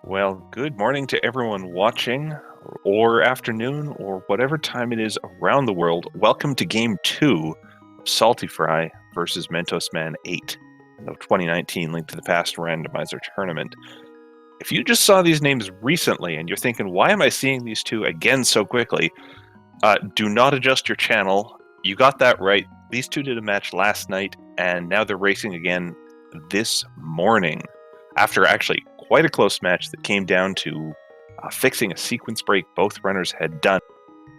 Well, good morning to everyone watching, or afternoon, or whatever time it is around the world. Welcome to Game 2 of SaltyPhry versus Mentosman8, the 2019 Link to the Past Randomizer tournament. If you just saw these names recently and you're thinking, why am I seeing these two again so quickly? Do not adjust your channel. You got that right. These two did a match last night, and now they're racing again this morning. After actually quite a close match that came down to fixing a sequence break both runners had done,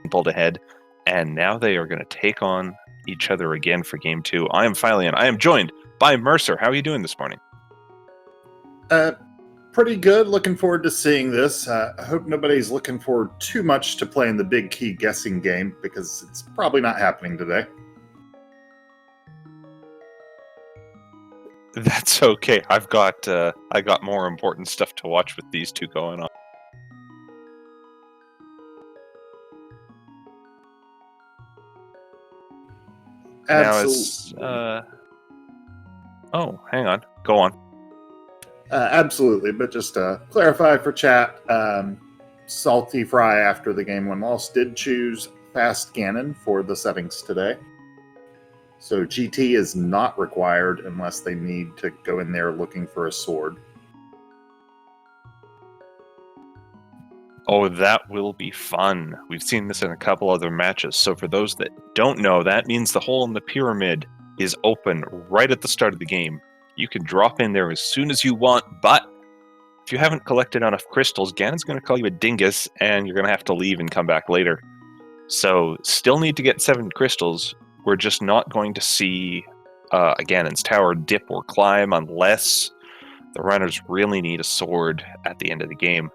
pulled ahead, and now they are going to take on each other again for Game 2. I am Philion. I am joined by Mercer. How are you doing this morning? Pretty good. Looking forward to seeing this. I hope nobody's looking forward too much to playing the big key guessing game, because it's probably not happening today. That's okay. I got more important stuff to watch with these two going on. Absolutely. Oh, hang on. Go on. Absolutely. But just to clarify for chat, SaltyPhry after the game when lost did choose Fast Ganon for the settings today. So GT is not required unless they need to go in there looking for a sword. Oh, that will be fun. We've seen this in a couple other matches. So for those that don't know, that means the hole in the pyramid is open right at the start of the game. You can drop in there as soon as you want, but if you haven't collected enough crystals, Ganon's going to call you a dingus, and you're going to have to leave and come back later. So still need to get 7 crystals. We're just not going to see a Ganon's Tower dip or climb unless the runners really need a sword at the end of the game.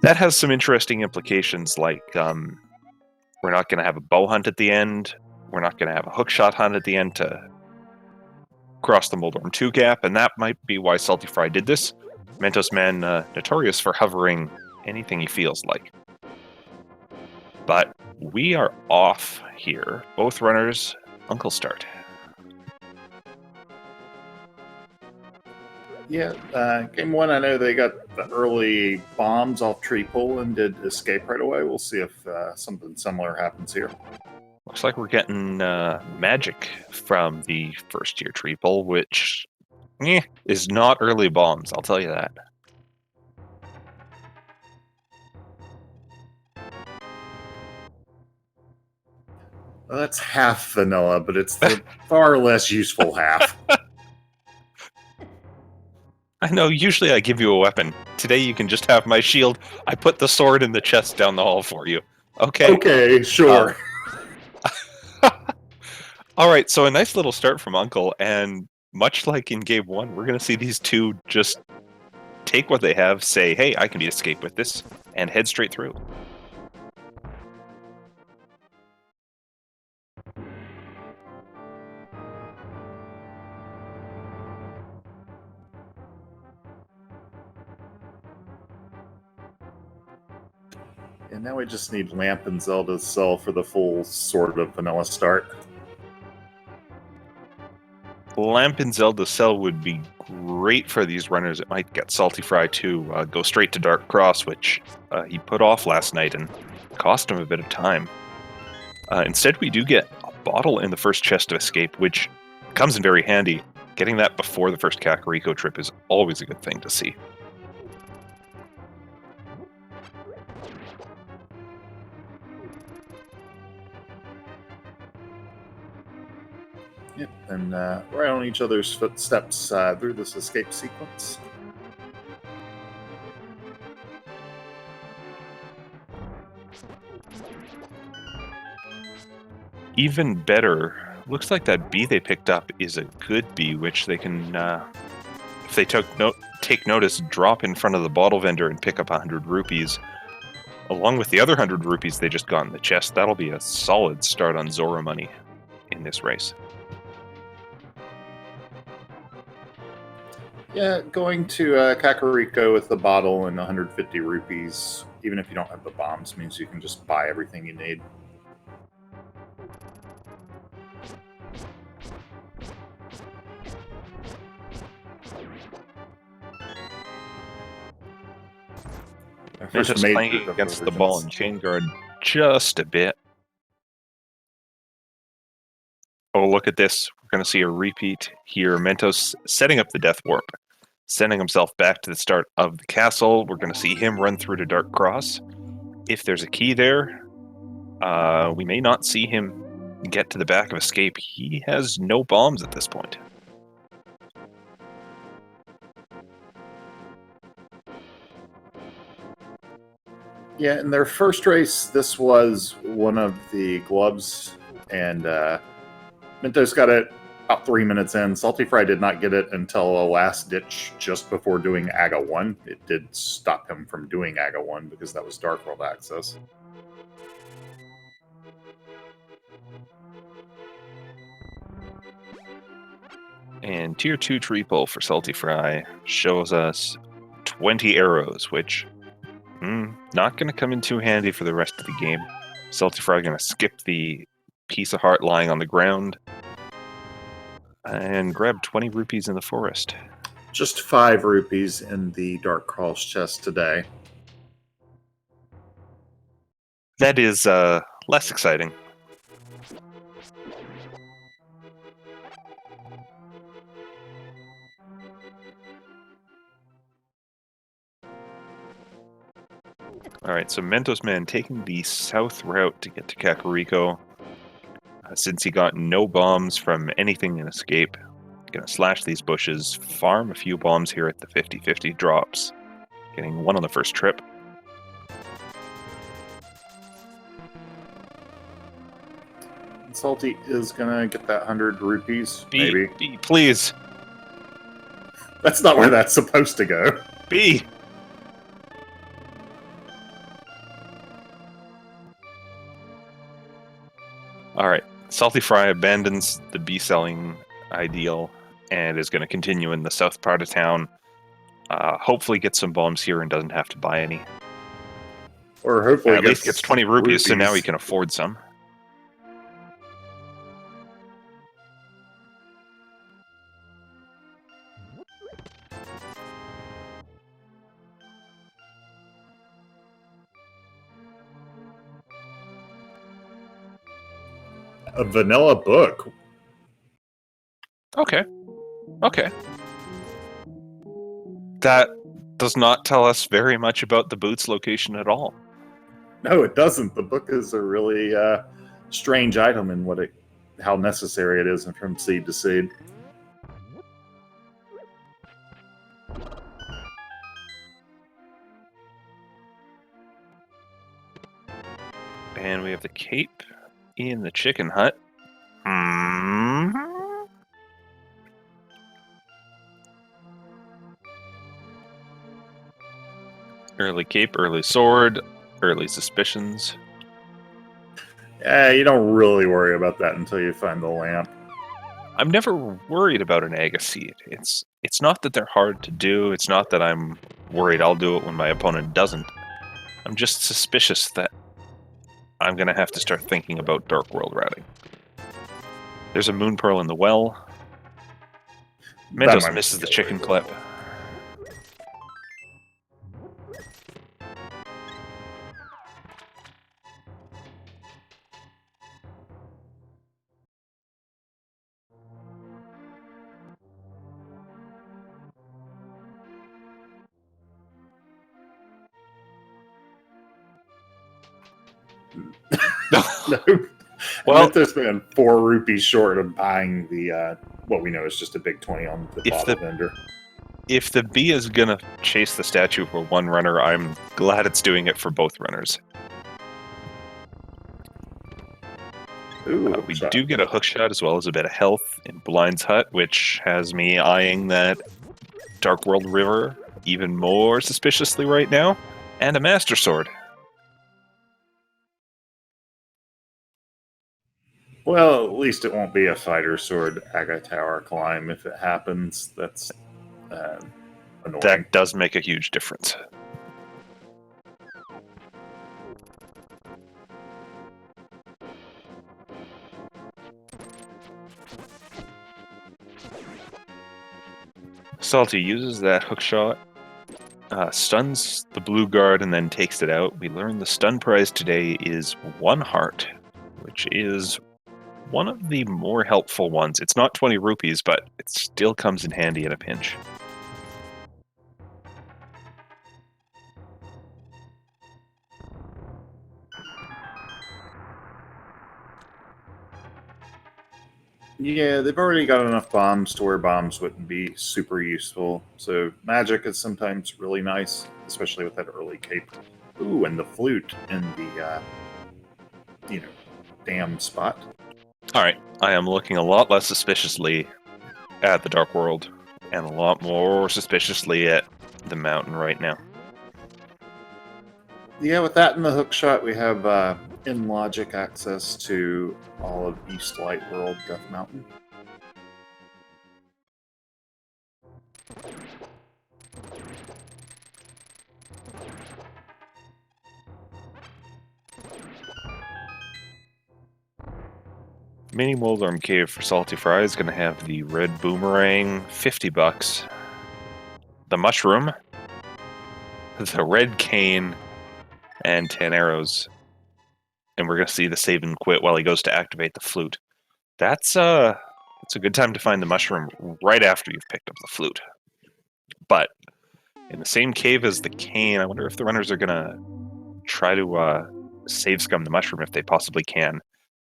That has some interesting implications, like we're not going to have a bow hunt at the end. We're not going to have a hookshot hunt at the end to cross the Moldorm 2 gap, and that might be why SaltyPhry did this. Mentosman, notorious for hovering anything he feels like. But we are off here. Both runners, Uncle start. Yeah, game 1, I know they got the early bombs off tree pull and did escape right away. We'll see if something similar happens here. Looks like we're getting magic from the first year tree pull, which is not early bombs, I'll tell you that. Well, that's half vanilla, but it's the far less useful half. I know, usually I give you a weapon. Today you can just have my shield. I put the sword in the chest down the hall for you. Okay? Okay, sure. Alright, so a nice little start from Uncle, and much like in Game 1, we're going to see these two just take what they have, say, hey, I can beat escape with this, and head straight through. And now we just need Lamp and Zelda to sell for the full sort of vanilla start. Lamp and Zelda Cell would be great for these runners. It might get SaltyPhry to go straight to Dark Cross, which he put off last night and cost him a bit of time. Instead, we do get a bottle in the first chest of escape, which comes in very handy. Getting that before the first Kakariko trip is always a good thing to see. Yep, and right on each other's footsteps through this escape sequence. Even better, looks like that bee they picked up is a good bee, which they can, if they take notice, drop in front of the bottle vendor and pick up 100 rupees. Along with the other 100 rupees they just got in the chest, that'll be a solid start on Zora money in this race. Yeah, going to Kakariko with the bottle and 150 rupees, even if you don't have the bombs, means you can just buy everything you need. First Mentos major clanging against the ball and chain guard just a bit. Oh, look at this. We're going to see a repeat here. Mentos setting up the Death Warp, sending himself back to the start of the castle. We're going to see him run through to Dark Cross. If there's a key there, we may not see him get to the back of Escape. He has no bombs at this point. Yeah, in their first race, this was one of the gloves, and Mentos got it about 3 minutes in. SaltyPhry did not get it until a last ditch just before doing AGA 1. It did stop him from doing AGA 1 because that was Dark World access. And Tier 2 tree pull for SaltyPhry shows us 20 arrows, which not going to come in too handy for the rest of the game. SaltyPhry going to skip the piece of heart lying on the ground and grab 20 rupees in the forest. Just 5 rupees in the Dark Cross chest today. That is less exciting. Alright, so Mentosman taking the south route to get to Kakariko. Since he got no bombs from anything in Escape, gonna slash these bushes, farm a few bombs here at the 50-50 drops. Getting one on the first trip. Salty is gonna get that 100 rupees, maybe. B, please. That's not where that's supposed to go. B. Alright, SaltyPhry abandons the B selling ideal and is going to continue in the south part of town. Hopefully get some bombs here and doesn't have to buy any. Or hopefully at least gets 20 rupees, so now he can afford some. A vanilla book. Okay. Okay. That does not tell us very much about the boot's location at all. No, it doesn't. The book is a really strange item in how necessary it is from seed to seed. And we have the cape in the chicken hut. Early cape, early sword, early suspicions. You don't really worry about that until you find the lamp. I'm never worried about an Aga seed. It's not that they're hard to do. It's not that I'm worried I'll do it when my opponent doesn't. I'm just suspicious that I'm going to have to start thinking about Dark World routing. There's a Moon Pearl in the well. Mentos misses the chicken clip. No. Well, Mentos been 4 rupees short of buying the what we know is just a big 20 on the bottle vendor. If the B is gonna chase the statue for one runner, I'm glad it's doing it for both runners. Ooh, we do get a hook shot as well as a bit of health in Blind's Hut, which has me eyeing that Dark World River even more suspiciously right now, and a Master Sword. Well, at least it won't be a fighter sword Aga Tower climb if it happens. That's annoying. That does make a huge difference. Salty uses that hook shot stuns the blue guard and then takes it out. We learn the stun prize today is 1 heart, which is one of the more helpful ones. It's not 20 rupees, but it still comes in handy in a pinch. Yeah, they've already got enough bombs to where bombs wouldn't be super useful. So magic is sometimes really nice, especially with that early cape. Ooh, and the flute in the, damn spot. Alright, I am looking a lot less suspiciously at the Dark World, and a lot more suspiciously at the mountain right now. Yeah, with that and the hook shot, we have in logic access to all of East Light World Death Mountain. Mini Moldarm Cave for SaltyPhry is going to have the red boomerang, 50 bucks. The mushroom, the red cane, and 10 arrows. And we're going to see the save and quit while he goes to activate the flute. That's a good time to find the mushroom right after you've picked up the flute. But in the same cave as the cane, I wonder if the runners are going to try to save scum the mushroom if they possibly can.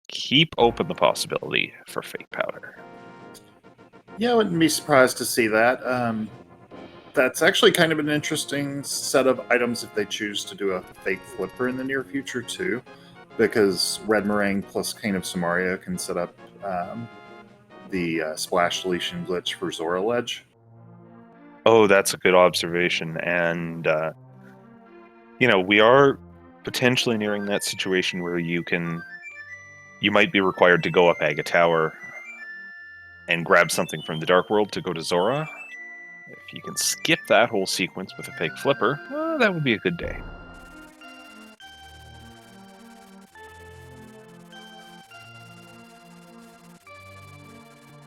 Keep open the possibility for fake powder. Yeah, I wouldn't be surprised to see that. That's actually kind of an interesting set of items if they choose to do a fake flipper in the near future, too. Because Red Meringue plus Cane of Samaria can set up the splash deletion glitch for Zora Ledge. Oh, that's a good observation. And, we are potentially nearing that situation where you might be required to go up Aga Tower and grab something from the Dark World to go to Zora. If you can skip that whole sequence with a fake flipper, that would be a good day.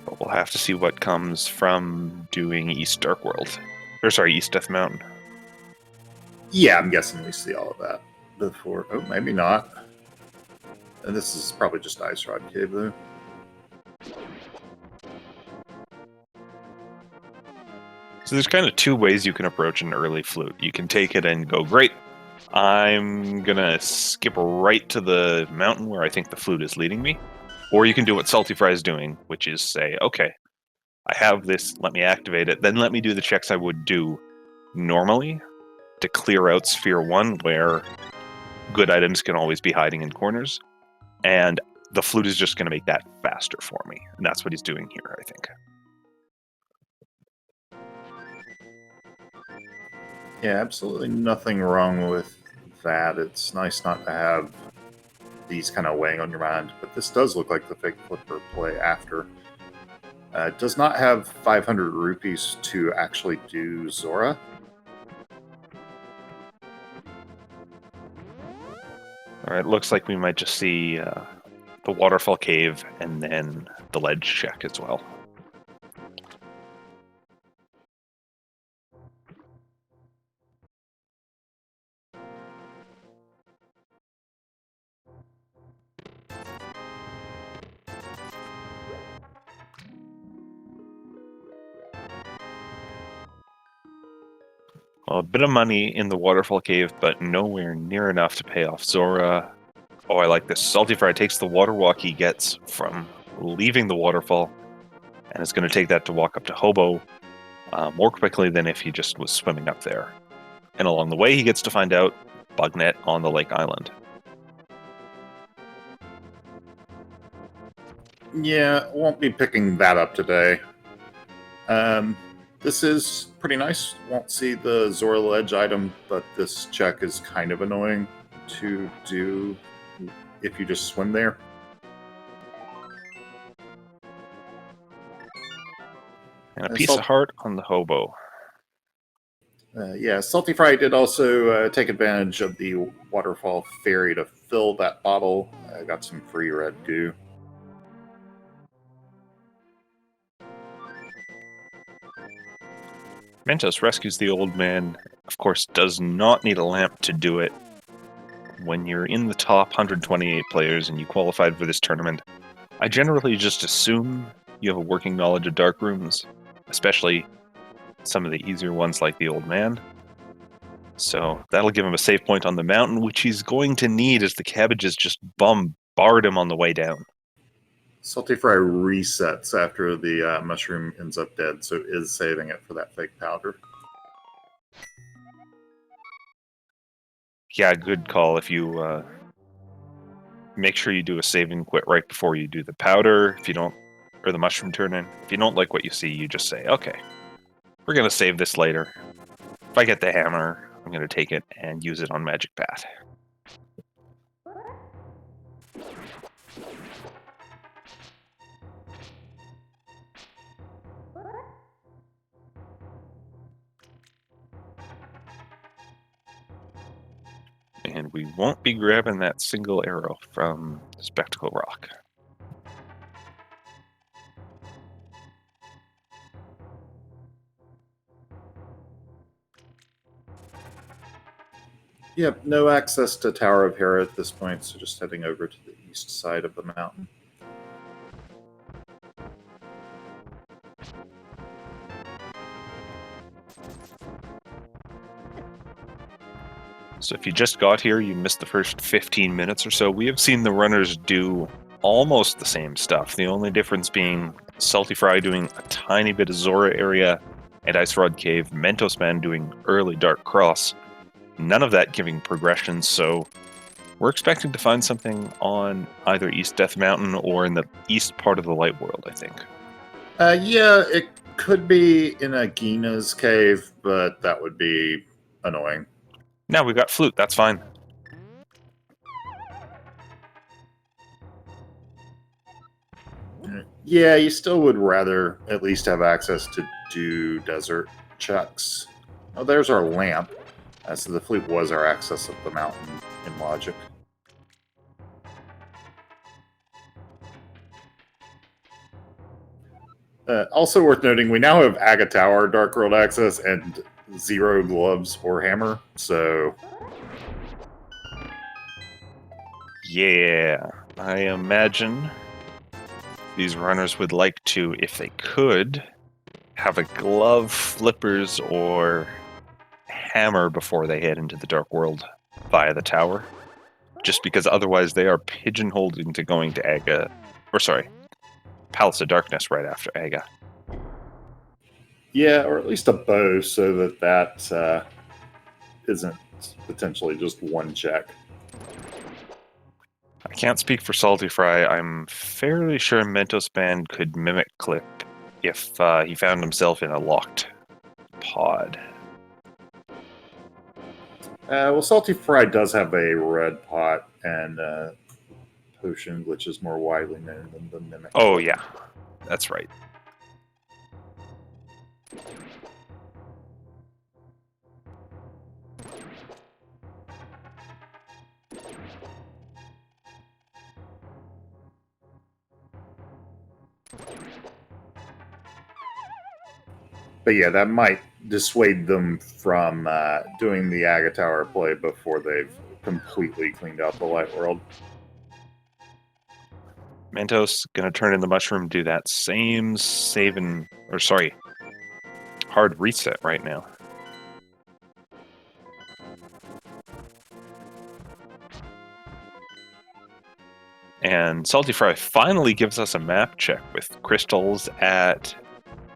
But we'll have to see what comes from doing East Dark World. Or sorry, East Death Mountain. Yeah, I'm guessing we see all of that before. Oh, maybe not. And this is probably just Ice Rod Cave, though. So there's kind of two ways you can approach an early flute. You can take it and go, great, I'm going to skip right to the mountain where I think the flute is leading me. Or you can do what SaltyPhry is doing, which is say, okay, I have this, let me activate it, then let me do the checks I would do normally to clear out Sphere 1, where good items can always be hiding in corners. And the flute is just going to make that faster for me. And that's what he's doing here, I think. Yeah, absolutely nothing wrong with that. It's nice not to have these kind of weighing on your mind, but this does look like the fake flipper play after. It does not have 500 rupees to actually do Zora. Alright, looks like we might just see the waterfall cave and then the ledge check as well. Well, a bit of money in the waterfall cave, but nowhere near enough to pay off Zora. Oh, I like this. SaltyPhry takes the water walk he gets from leaving the waterfall and is going to take that to walk up to Hobo more quickly than if he just was swimming up there. And along the way, he gets to find out Bugnet on the Lake Island. Yeah, won't be picking that up today. This is pretty nice. Won't see the Zora Ledge item, but this check is kind of annoying to do if you just swim there. And a piece of heart on the Hobo. Yeah, SaltyPhry did also take advantage of the waterfall ferry to fill that bottle. Got some free red goo. Mentos rescues the old man. Of course, does not need a lamp to do it. When you're in the top 128 players and you qualified for this tournament, I generally just assume you have a working knowledge of dark rooms, especially some of the easier ones like the old man. So that'll give him a save point on the mountain, which he's going to need as the cabbages just bombard him on the way down. SaltyPhry resets after the mushroom ends up dead, so is saving it for that fake powder. Yeah, good call. If you make sure you do a save and quit right before you do the powder, if you don't, or the mushroom turn-in. If you don't like what you see, you just say, okay, we're going to save this later. If I get the hammer, I'm going to take it and use it on Magic Path. And we won't be grabbing that single arrow from Spectacle Rock. Yep, no access to Tower of Hera at this point, so just heading over to the east side of the mountain. So if you just got here, you missed the first 15 minutes or so. We have seen the runners do almost the same stuff. The only difference being SaltyPhry doing a tiny bit of Zora area and Ice Rod Cave, Mentosman doing early Dark Cross. None of that giving progression, so we're expecting to find something on either East Death Mountain or in the east part of the Light World, I think. Yeah, it could be in a Gina's cave, but that would be annoying. Now we got Flute, that's fine. Yeah, you still would rather at least have access to do desert checks. Oh, there's our lamp. So the flute was our access up the mountain in logic. Also worth noting, we now have Aga Tower Dark World access and 0 gloves or hammer, so... Yeah, I imagine these runners would like to, if they could, have a glove, flippers, or hammer before they head into the Dark World via the tower. Just because otherwise they are pigeonholed into going to Aga, or sorry, Palace of Darkness right after Aga. Yeah, or at least a bow so that that isn't potentially just one check. I can't speak for SaltyPhry. I'm fairly sure Mentosman could mimic click if he found himself in a locked pod. Well, SaltyPhry does have a red pot and potion, which is more widely known than the mimic. Oh, yeah. That's right. But yeah, that might dissuade them from doing the Aga Tower play before they've completely cleaned out the Light World. Mentos gonna turn in the mushroom, do that same hard reset right now. And SaltyPhry finally gives us a map check with crystals at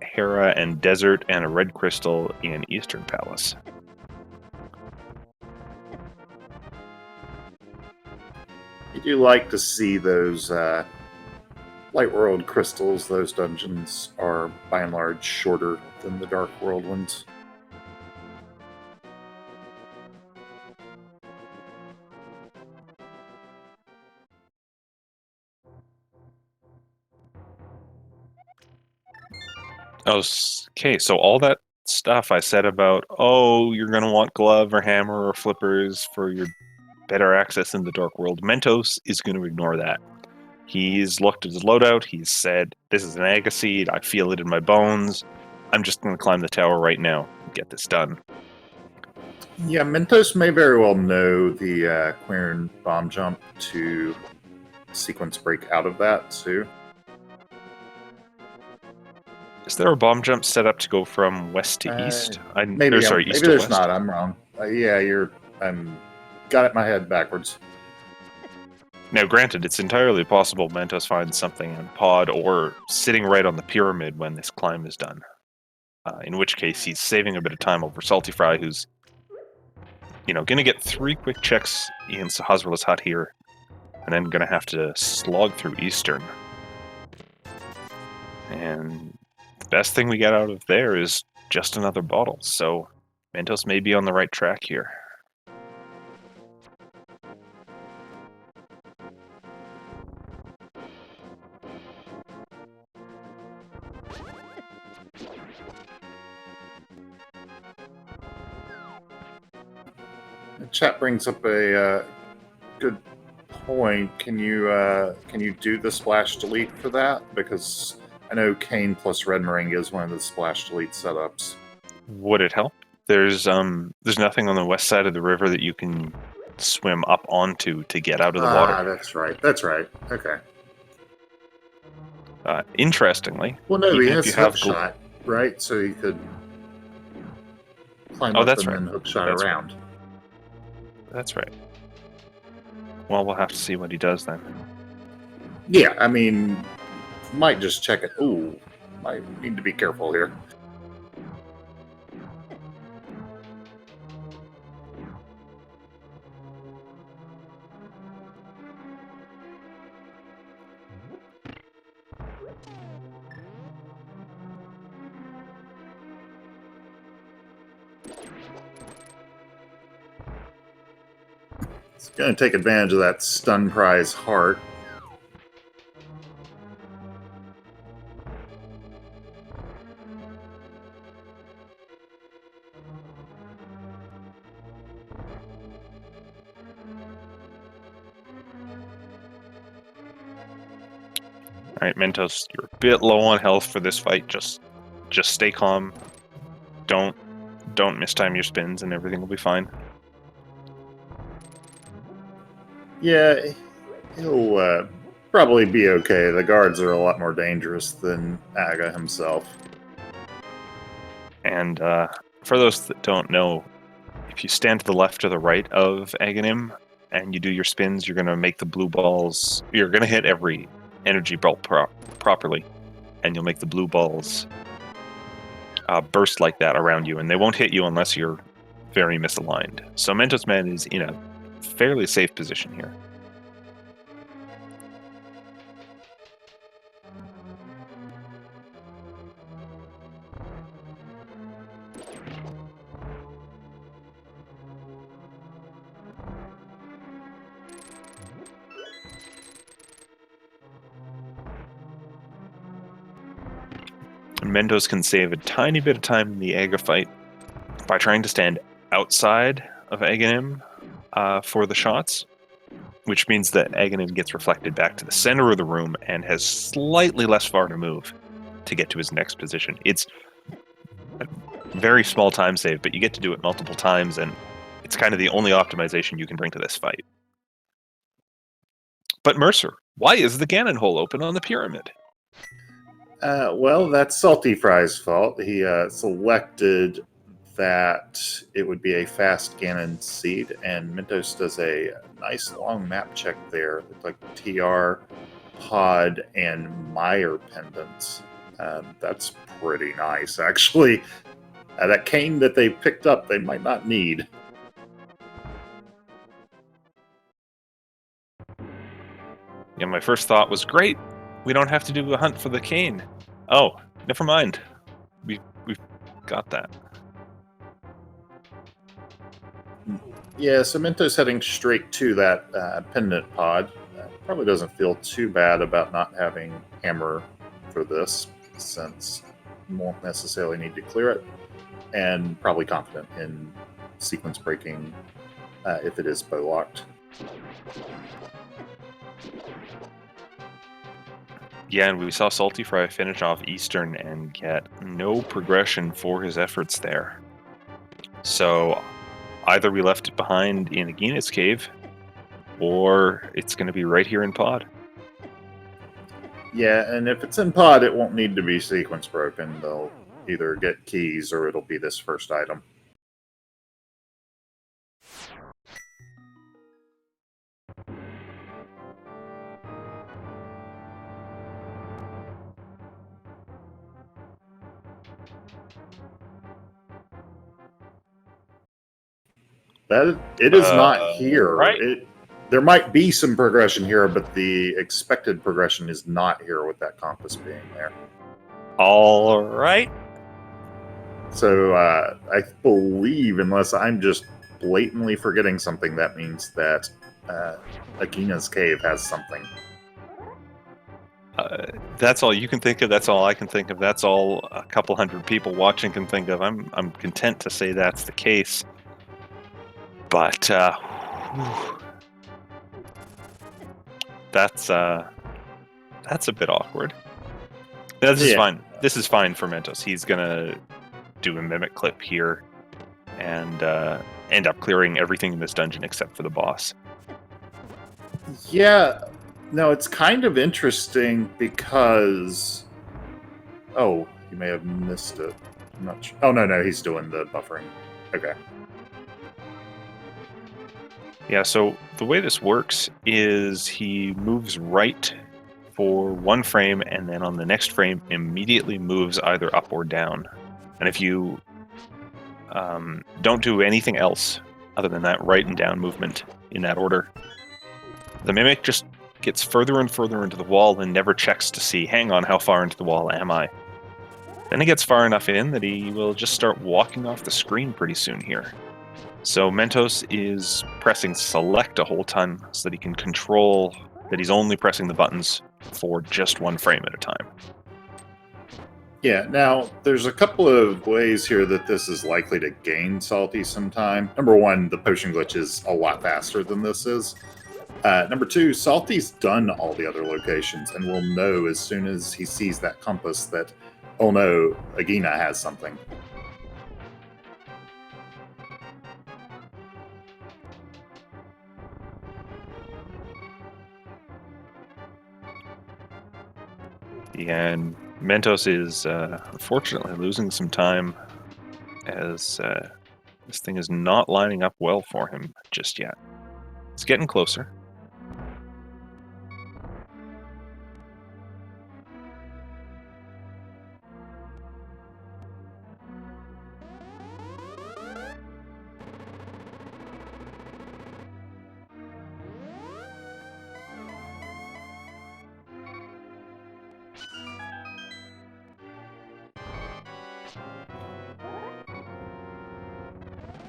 Hera and Desert and a red crystal in Eastern Palace. You do like to see those Light World crystals. Those dungeons are, by and large, shorter than the Dark World ones. Okay, so all that stuff I said about, oh, you're going to want glove or hammer or flippers for your better access in the Dark World, Mentos is going to ignore that. He's looked at his loadout, he's said, this is an Aga seed, I feel it in my bones, I'm just going to climb the tower right now and get this done. Yeah, Mentos may very well know the Quern bomb jump to sequence break out of that too. Is there a bomb jump set up to go from west to east? Maybe east maybe to there's west. not. I'm wrong. Yeah, I'm got it in my head backwards. Now, granted, it's entirely possible Mentos finds something in pod or sitting right on the pyramid when this climb is done. In which case, he's saving a bit of time over SaltyPhry, who's, going to get 3 quick checks in Hasrula's hut here, and then going to have to slog through Eastern. And the best thing we get out of there is just another bottle, so Mentos may be on the right track here. The chat brings up a good point. Can you do the splash delete for that? Because I know Cane plus Red Moringa is one of the splash delete setups. Would it help? There's nothing on the west side of the river that you can swim up onto to get out of the water. That's right. That's right. Okay. Interestingly, Well, no, he has hook shot, right? So he could climb up and then hook shot around. Right. That's right. Well, we'll have to see what he does then. Yeah, I mean, might just check it. Ooh, might need to be careful here. It's going to take advantage of that stun prize heart. All right, Mentos, you're a bit low on health for this fight. Just stay calm. Don't mistime your spins, and everything will be fine. Yeah, he'll probably be okay. The guards are a lot more dangerous than Aga himself. And for those that don't know, if you stand to the left or the right of Aghanim and you do your spins, you're going to make the blue balls. You're going to hit every energy belt properly, and you'll make the blue balls burst like that around you, and they won't hit you unless you're very misaligned. So Mentosman is in a fairly safe position here. Mentos can save a tiny bit of time in the Aga fight by trying to stand outside of Aghanim for the shots, which means that Aghanim gets reflected back to the center of the room and has slightly less far to move to get to his next position. It's a very small time save, but you get to do it multiple times, and it's kind of the only optimization you can bring to this fight. But Mercer, why is the Ganon hole open on the pyramid? Well, that's SaltyPhry's fault. He selected that it would be a fast Ganon seed, and Mentos does a nice long map check there with like TR, Pod, and Meyer pendants. That's pretty nice, actually. That cane that they picked up, they might not need. Yeah, my first thought was, great, we don't have to do a hunt for the cane. Oh, never mind. We've got that. Yeah, so Mentos heading straight to that pendant pod. Probably doesn't feel too bad about not having hammer for this, since you won't necessarily need to clear it, and probably confident in sequence breaking if it is bow locked. Yeah, and we saw SaltyPhry finish off Eastern and get no progression for his efforts there. So either we left it behind in Agina's cave, or it's going to be right here in Pod. Yeah, and if it's in Pod, it won't need to be sequence broken. They'll either get keys or it'll be this first item. That it is not here. Right. There might be some progression here, but the expected progression is not here with that compass being there. All right. So I believe, unless I'm just blatantly forgetting something, that means that Agina's cave has something. That's all you can think of. That's all I can think of. That's all a couple hundred people watching can think of. I'm content to say that's the case. But that's a bit awkward. This is fine. This is fine for Mentos. He's gonna do a mimic clip here and end up clearing everything in this dungeon except for the boss. Yeah. No, it's kind of interesting because... Oh, you may have missed it. I'm not sure. Oh, no, he's doing the buffering. Okay. Yeah, so the way this works is he moves right for one frame, and then on the next frame immediately moves either up or down. And if you don't do anything else other than that right and down movement in that order, the mimic just gets further and further into the wall and never checks to see, hang on, how far into the wall am I? Then he gets far enough in that he will just start walking off the screen pretty soon here. So Mentos is pressing select a whole ton so that he can control that he's only pressing the buttons for just one frame at a time. Yeah, now, there's a couple of ways here that this is likely to gain Salty some time. Number one, the potion glitch is a lot faster than this is. Number two, Salty's done all the other locations and will know as soon as he sees that compass that, oh no, Agina has something. And Mentos is unfortunately losing some time as this thing is not lining up well for him just yet. It's getting closer.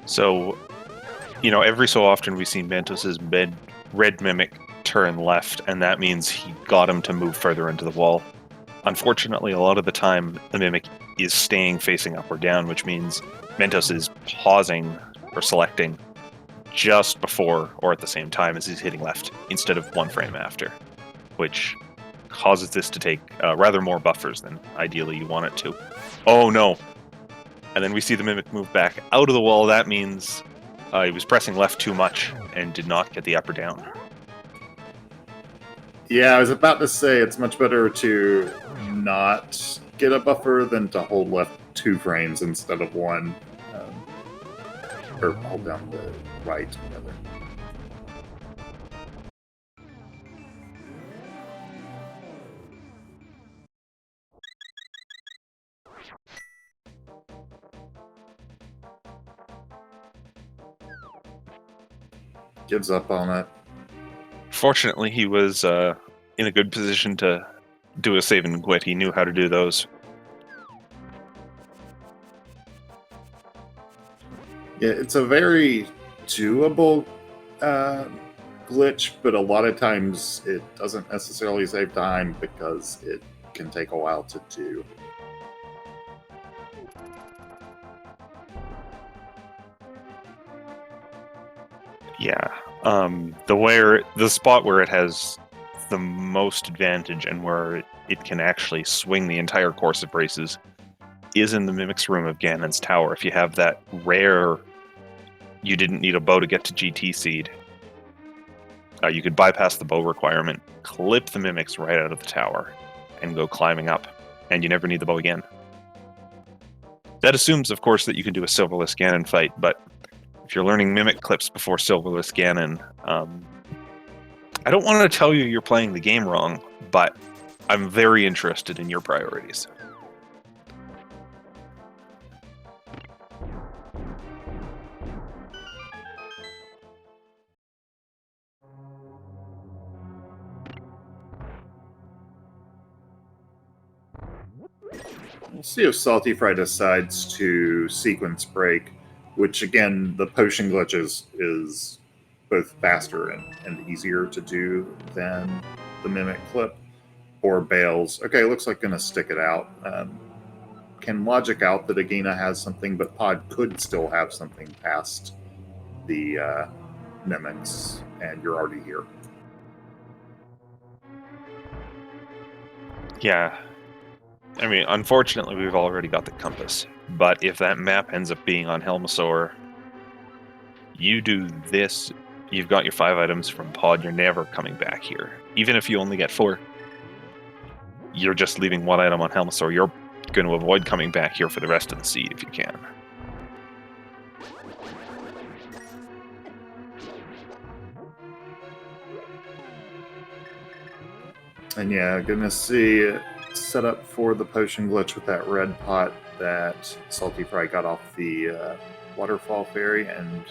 So, every so often we see Mentos's red mimic turn left, and that means he got him to move further into the wall. Unfortunately, a lot of the time, the mimic is staying facing up or down, which means Mentos is pausing or selecting just before or at the same time as he's hitting left, instead of one frame after, which causes this to take rather more buffers than ideally you want it to. Oh no! And then we see the mimic move back out of the wall. That means he was pressing left too much and did not get the up or down. Yeah, I was about to say it's much better to not get a buffer than to hold left 2 frames instead of 1. Or hold down the right, rather. Gives up on it. Fortunately, he was in a good position to do a save and quit. He knew how to do those. Yeah, it's a very doable glitch, but a lot of times it doesn't necessarily save time because it can take a while to do. Yeah, the spot where it has the most advantage and where it can actually swing the entire course of races is in the Mimic's room of Ganon's tower. If you have that rare you didn't need a bow to get to GT Seed. You could bypass the bow requirement, clip the mimics right out of the tower, and go climbing up, and you never need the bow again. That assumes, of course, that you can do a Silverless Ganon fight, but if you're learning mimic clips before Silverless Ganon, I don't want to tell you you're playing the game wrong, but I'm very interested in your priorities. We'll see if SaltyPhry decides to sequence break, which again, the potion glitches is both faster and easier to do than the mimic clip, or bails. Okay, looks like gonna stick it out. Can logic out that Agina has something, but Pod could still have something past the mimics, and you're already here. Yeah. I mean, unfortunately, we've already got the compass. But if that map ends up being on Helmasaur, you do this, you've got your 5 items from Pod, you're never coming back here. Even if you only get 4, you're just leaving 1 item on Helmasaur. You're going to avoid coming back here for the rest of the seed if you can. And yeah, gonna see set up for the potion glitch with that red pot that SaltyPhry got off the waterfall fairy, and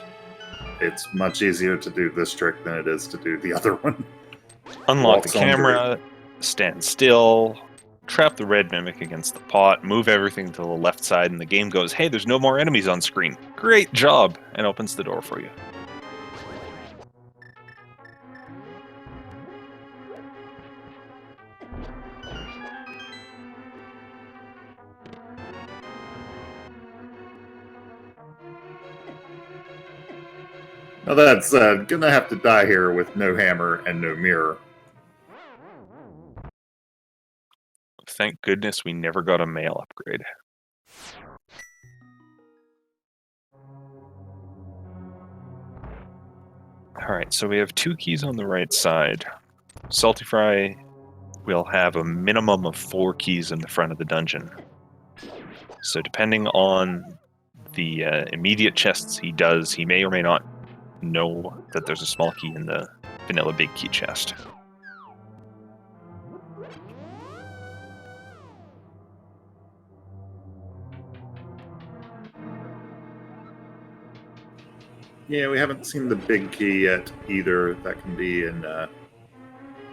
it's much easier to do this trick than it is to do the other one. Unlock the camera, stand still, trap the red mimic against the pot, move everything to the left side, and the game goes, hey, there's no more enemies on screen. Great job! And opens the door for you. Now that's gonna have to die here with no hammer and no mirror. Thank goodness we never got a mail upgrade. Alright, so we have 2 keys on the right side. SaltyPhry will have a minimum of 4 keys in the front of the dungeon. So depending on the immediate chests he does, he may or may not know that there's a small key in the vanilla big key chest. Yeah, we haven't seen the big key yet either. That can be in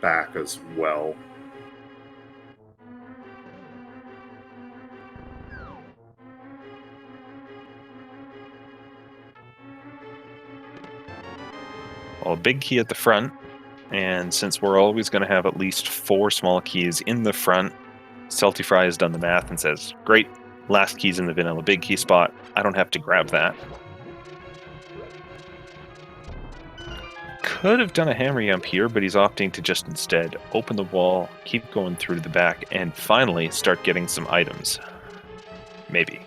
back as well. Well, a big key at the front, and since we're always going to have at least 4 small keys in the front, SaltyPhry has done the math and says, great, last key's in the vanilla big key spot, I don't have to grab that. Could have done a hammer jump here, but he's opting to just instead open the wall, keep going through to the back, and finally start getting some items. Maybe.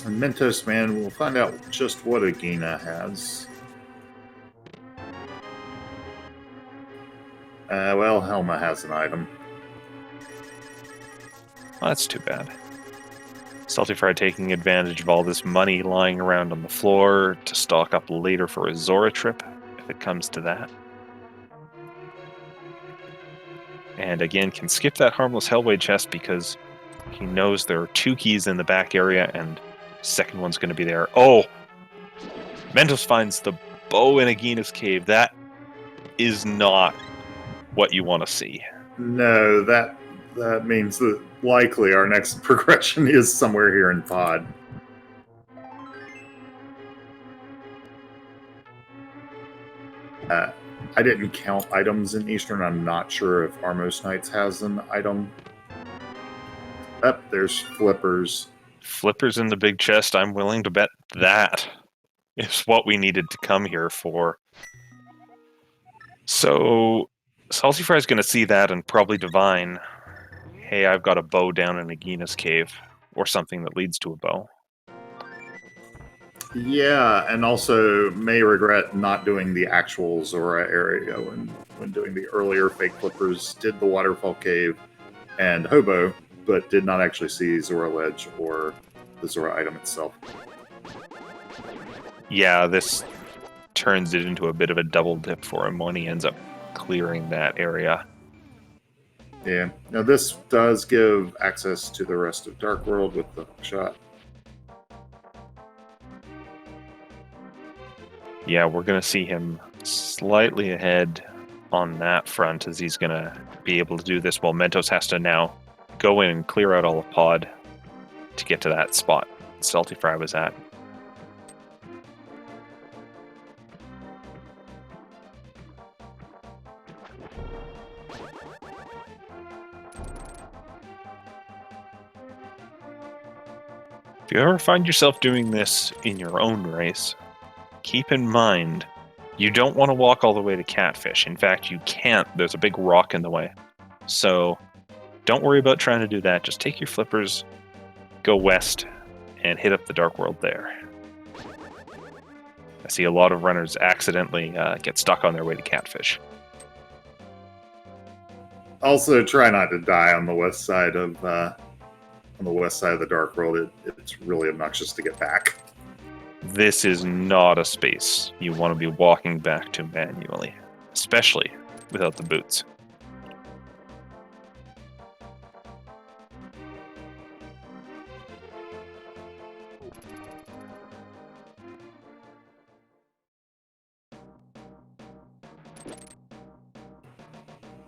And Mentosman, we'll find out just what Agina has. Well, Helma has an item. Well, that's too bad. SaltyPhry taking advantage of all this money lying around on the floor to stock up later for a Zora trip, if it comes to that. And again, can skip that harmless Hellblade chest because he knows there are 2 keys in the back area and the second one's going to be there. Oh! Mentos finds the bow in Agina's cave. That is not what you want to see. No, that means that likely our next progression is somewhere here in Pod. I didn't count items in Eastern. I'm not sure if Armos Knights has an item. There's flippers. Flippers in the big chest. I'm willing to bet that is what we needed to come here for. So SaltyPhry is going to see that and probably divine, hey, I've got a bow down in Agina's cave. or something that leads to a bow. Yeah, and also may regret not doing the actual Zora area when doing the earlier fake flippers. Did the waterfall cave and hobo, but did not actually see Zora ledge or the Zora item itself. Yeah, this turns it into a bit of a double dip for him when he ends up clearing that area. Yeah. Now this does give access to the rest of Dark World with the hookshot. Yeah, we're going to see him slightly ahead on that front, as he's going to be able to do this while Mentos has to now go in and clear out all of pod to get to that spot SaltyPhry was at. If you ever find yourself doing this in your own race, keep in mind you don't want to walk all the way to Catfish. In fact, you can't. There's a big rock in the way. So don't worry about trying to do that. Just take your flippers, go west, and hit up the Dark World there. I see a lot of runners accidentally get stuck on their way to Catfish. Also, try not to die on the west side of the Dark World. It's really obnoxious to get back. This is not a space you want to be walking back to manually, especially without the boots.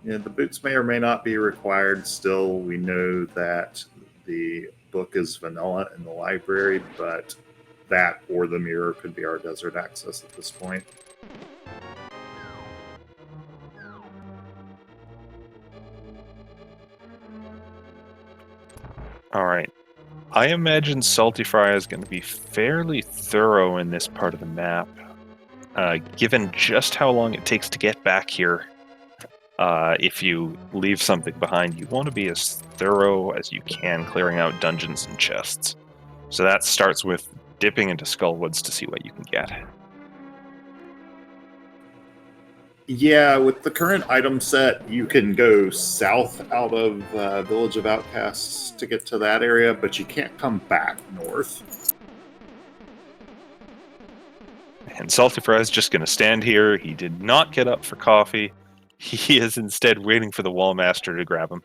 Yeah, the boots may or may not be required. Still, we know that the book is vanilla in the library, but that or the mirror could be our desert access at this point. All right. I imagine SaltyPhry is going to be fairly thorough in this part of the map, given just how long it takes to get back here. If you leave something behind, you want to be as thorough as you can, clearing out dungeons and chests. So that starts with dipping into Skullwoods to see what you can get. Yeah, with the current item set, you can go south out of Village of Outcasts to get to that area, but you can't come back north. And SaltyPhry is just going to stand here. He did not get up for coffee. He is instead waiting for the Wallmaster to grab him.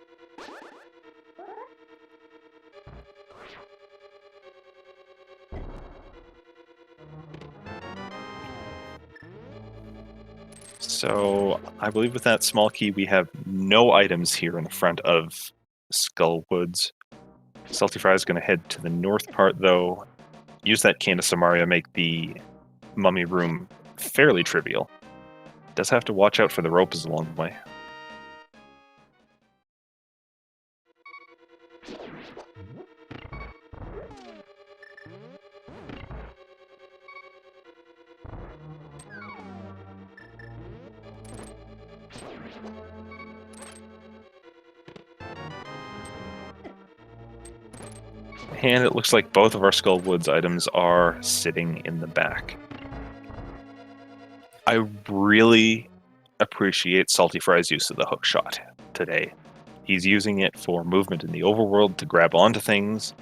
So I believe with that small key, we have no items here in the front of Skullwoods. SaltyPhry is going to head to the north part, though. Use that cane of Samaria, make the mummy room fairly trivial. Does have to watch out for the ropes along the way. And it looks like both of our Skullwoods items are sitting in the back. I really appreciate SaltyPhry's use of the hook shot today. He's using it for movement in the overworld to grab onto things,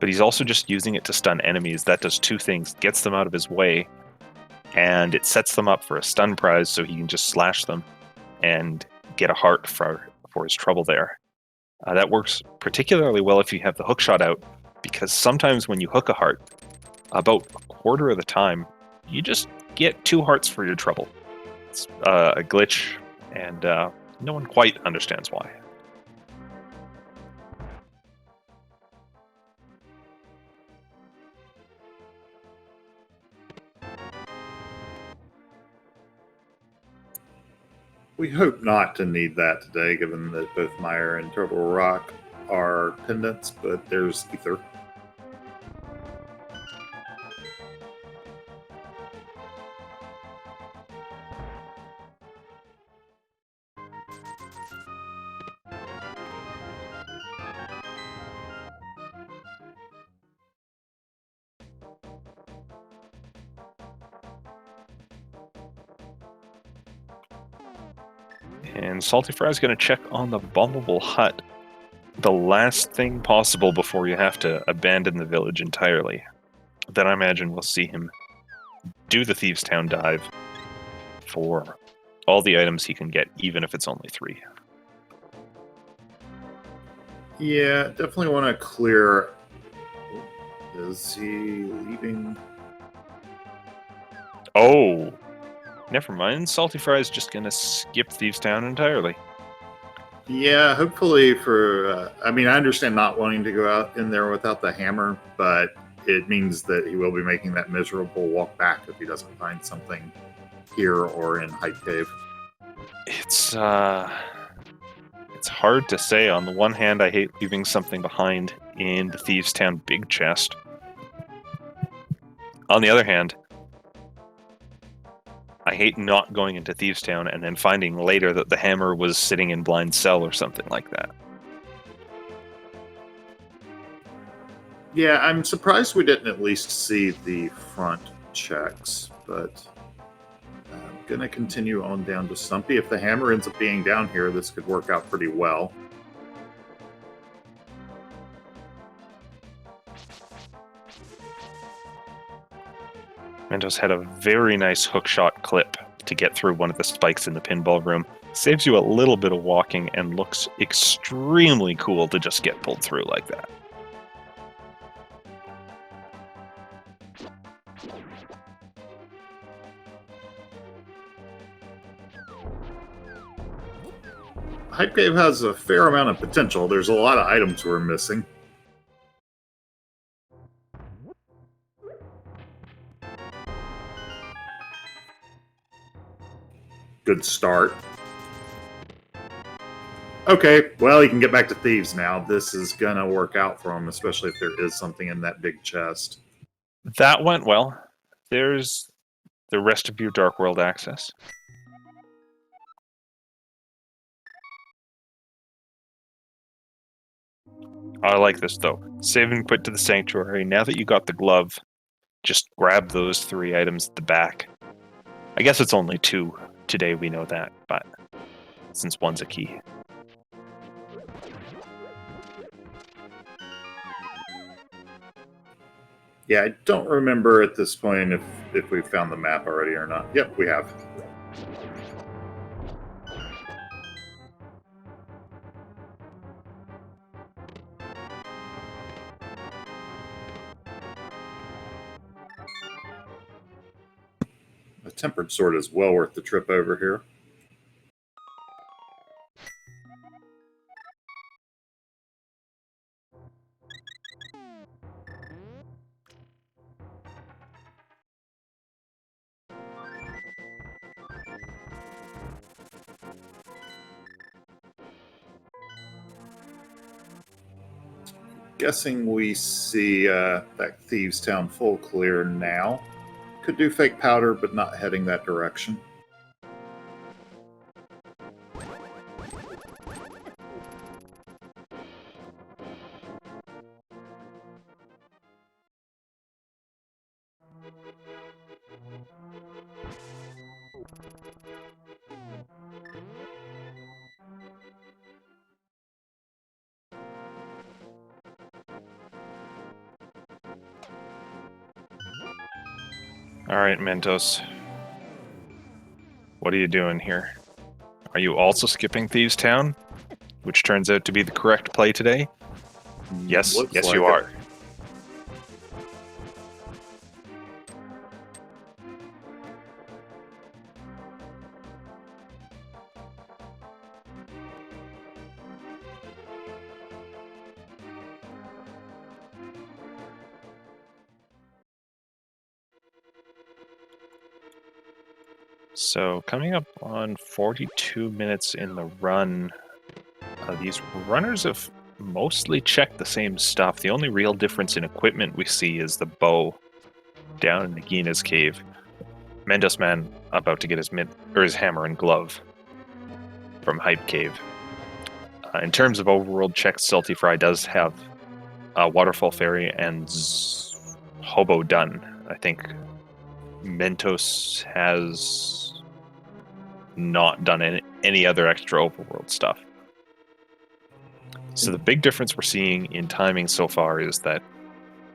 but he's also just using it to stun enemies. That does two things. It gets them out of his way, and it sets them up for a stun prize so he can just slash them and get a heart for his trouble there. That works particularly well if you have the hook shot out, because sometimes when you hook a heart, about a quarter of the time, you just get 2 hearts for your trouble. It's a glitch, and no one quite understands why. We hope not to need that today, given that both Meyer and Turtle Rock are pendants, but there's Ether. And SaltyPhry is going to check on the bombable hut. The last thing possible before you have to abandon the village entirely. Then I imagine we'll see him do the Thieves' Town dive for all the items he can get, even if it's only 3. Yeah, definitely want to clear. Is he leaving? Oh! Never mind, SaltyPhry is just going to skip Thieves' Town entirely. Yeah, hopefully for... I mean, I understand not wanting to go out in there without the hammer, but it means that he will be making that miserable walk back if he doesn't find something here or in Hype Cave. It's hard to say. On the one hand, I hate leaving something behind in the Thieves' Town big chest. On the other hand, I hate not going into Thieves' Town and then finding later that the hammer was sitting in Blind Cell or something like that. Yeah, I'm surprised we didn't at least see the front checks, but I'm going to continue on down to Stumpy. If the hammer ends up being down here, this could work out pretty well. Mentos had a very nice hookshot clip to get through one of the spikes in the pinball room. Saves you a little bit of walking and looks extremely cool to just get pulled through like that. Hype Cave has a fair amount of potential. There's a lot of items we're missing. Good start. Okay, well, he can get back to Thieves now. This is gonna work out for him, especially if there is something in that big chest. That went well. There's the rest of your Dark World access. I like this, though. Save and quit to the Sanctuary. Now that you got the glove, just grab those 3 items at the back. I guess it's only 2 today, we know that, but since one's a key. Yeah, I don't remember at this point if we found the map already or not. Yep, we have. A tempered sword is well worth the trip over here. Guessing we see that Thieves' Town full clear now. Could do fake powder, but not heading that direction. Alright, Mentos. What are you doing here? Are you also skipping Thieves' Town? Which turns out to be the correct play today? Yes, Looks yes like you it. are. So, coming up on 42 minutes in the run, these runners have mostly checked the same stuff. The only real difference in equipment we see is the bow down in Nagina's cave. Mentosman about to get his hammer and glove from Hype Cave. In terms of overworld checks, SaltyPhry does have Waterfall Fairy and Hobo done. I think Mentos has not done any other extra open world stuff. So the big difference we're seeing in timing so far is that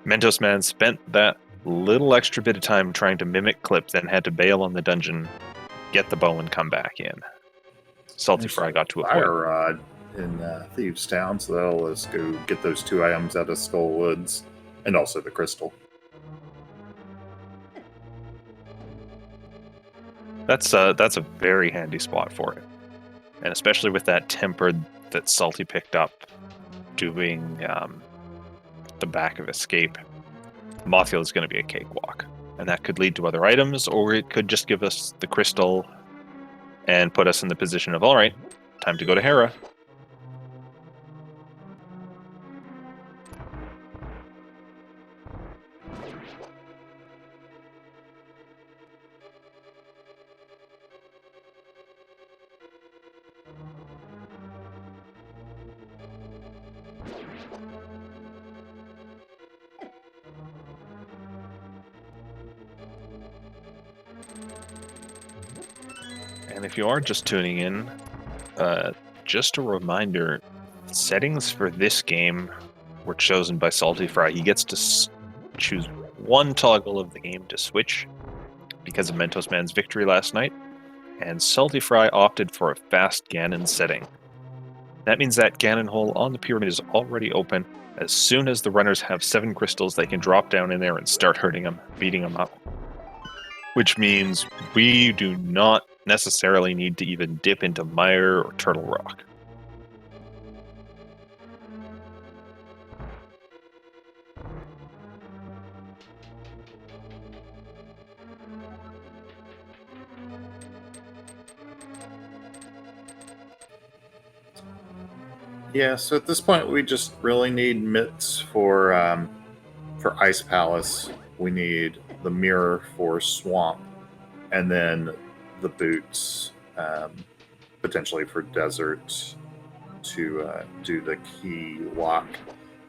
Mentosman spent that little extra bit of time trying to mimic Clip, then had to bail on the dungeon, get the bow, and come back in. SaltyPhry got to a fire point. rod in Thieves Town, so that'll let us go get those 2 items out of Skull Woods, and also the crystal. That's a very handy spot for it, and especially with that temper that Salty picked up doing the back of Escape, Mothfield is going to be a cakewalk, and that could lead to other items, or it could just give us the crystal and put us in the position of, all right, time to go to Hera. And if you are just tuning in, just a reminder, settings for this game were chosen by SaltyPhry. He gets to choose one toggle of the game to switch because of Mentosman's victory last night, and SaltyPhry opted for a fast Ganon setting. That means that Ganon hole on the pyramid is already open. As soon as the runners have 7 crystals, they can drop down in there and start hurting them, beating them up. Which means we do not necessarily need to even dip into Mire or Turtle Rock. Yeah, so at this point we just really need mitts for Ice Palace. We need the mirror for Swamp, and then the boots potentially for Desert to do the key lock.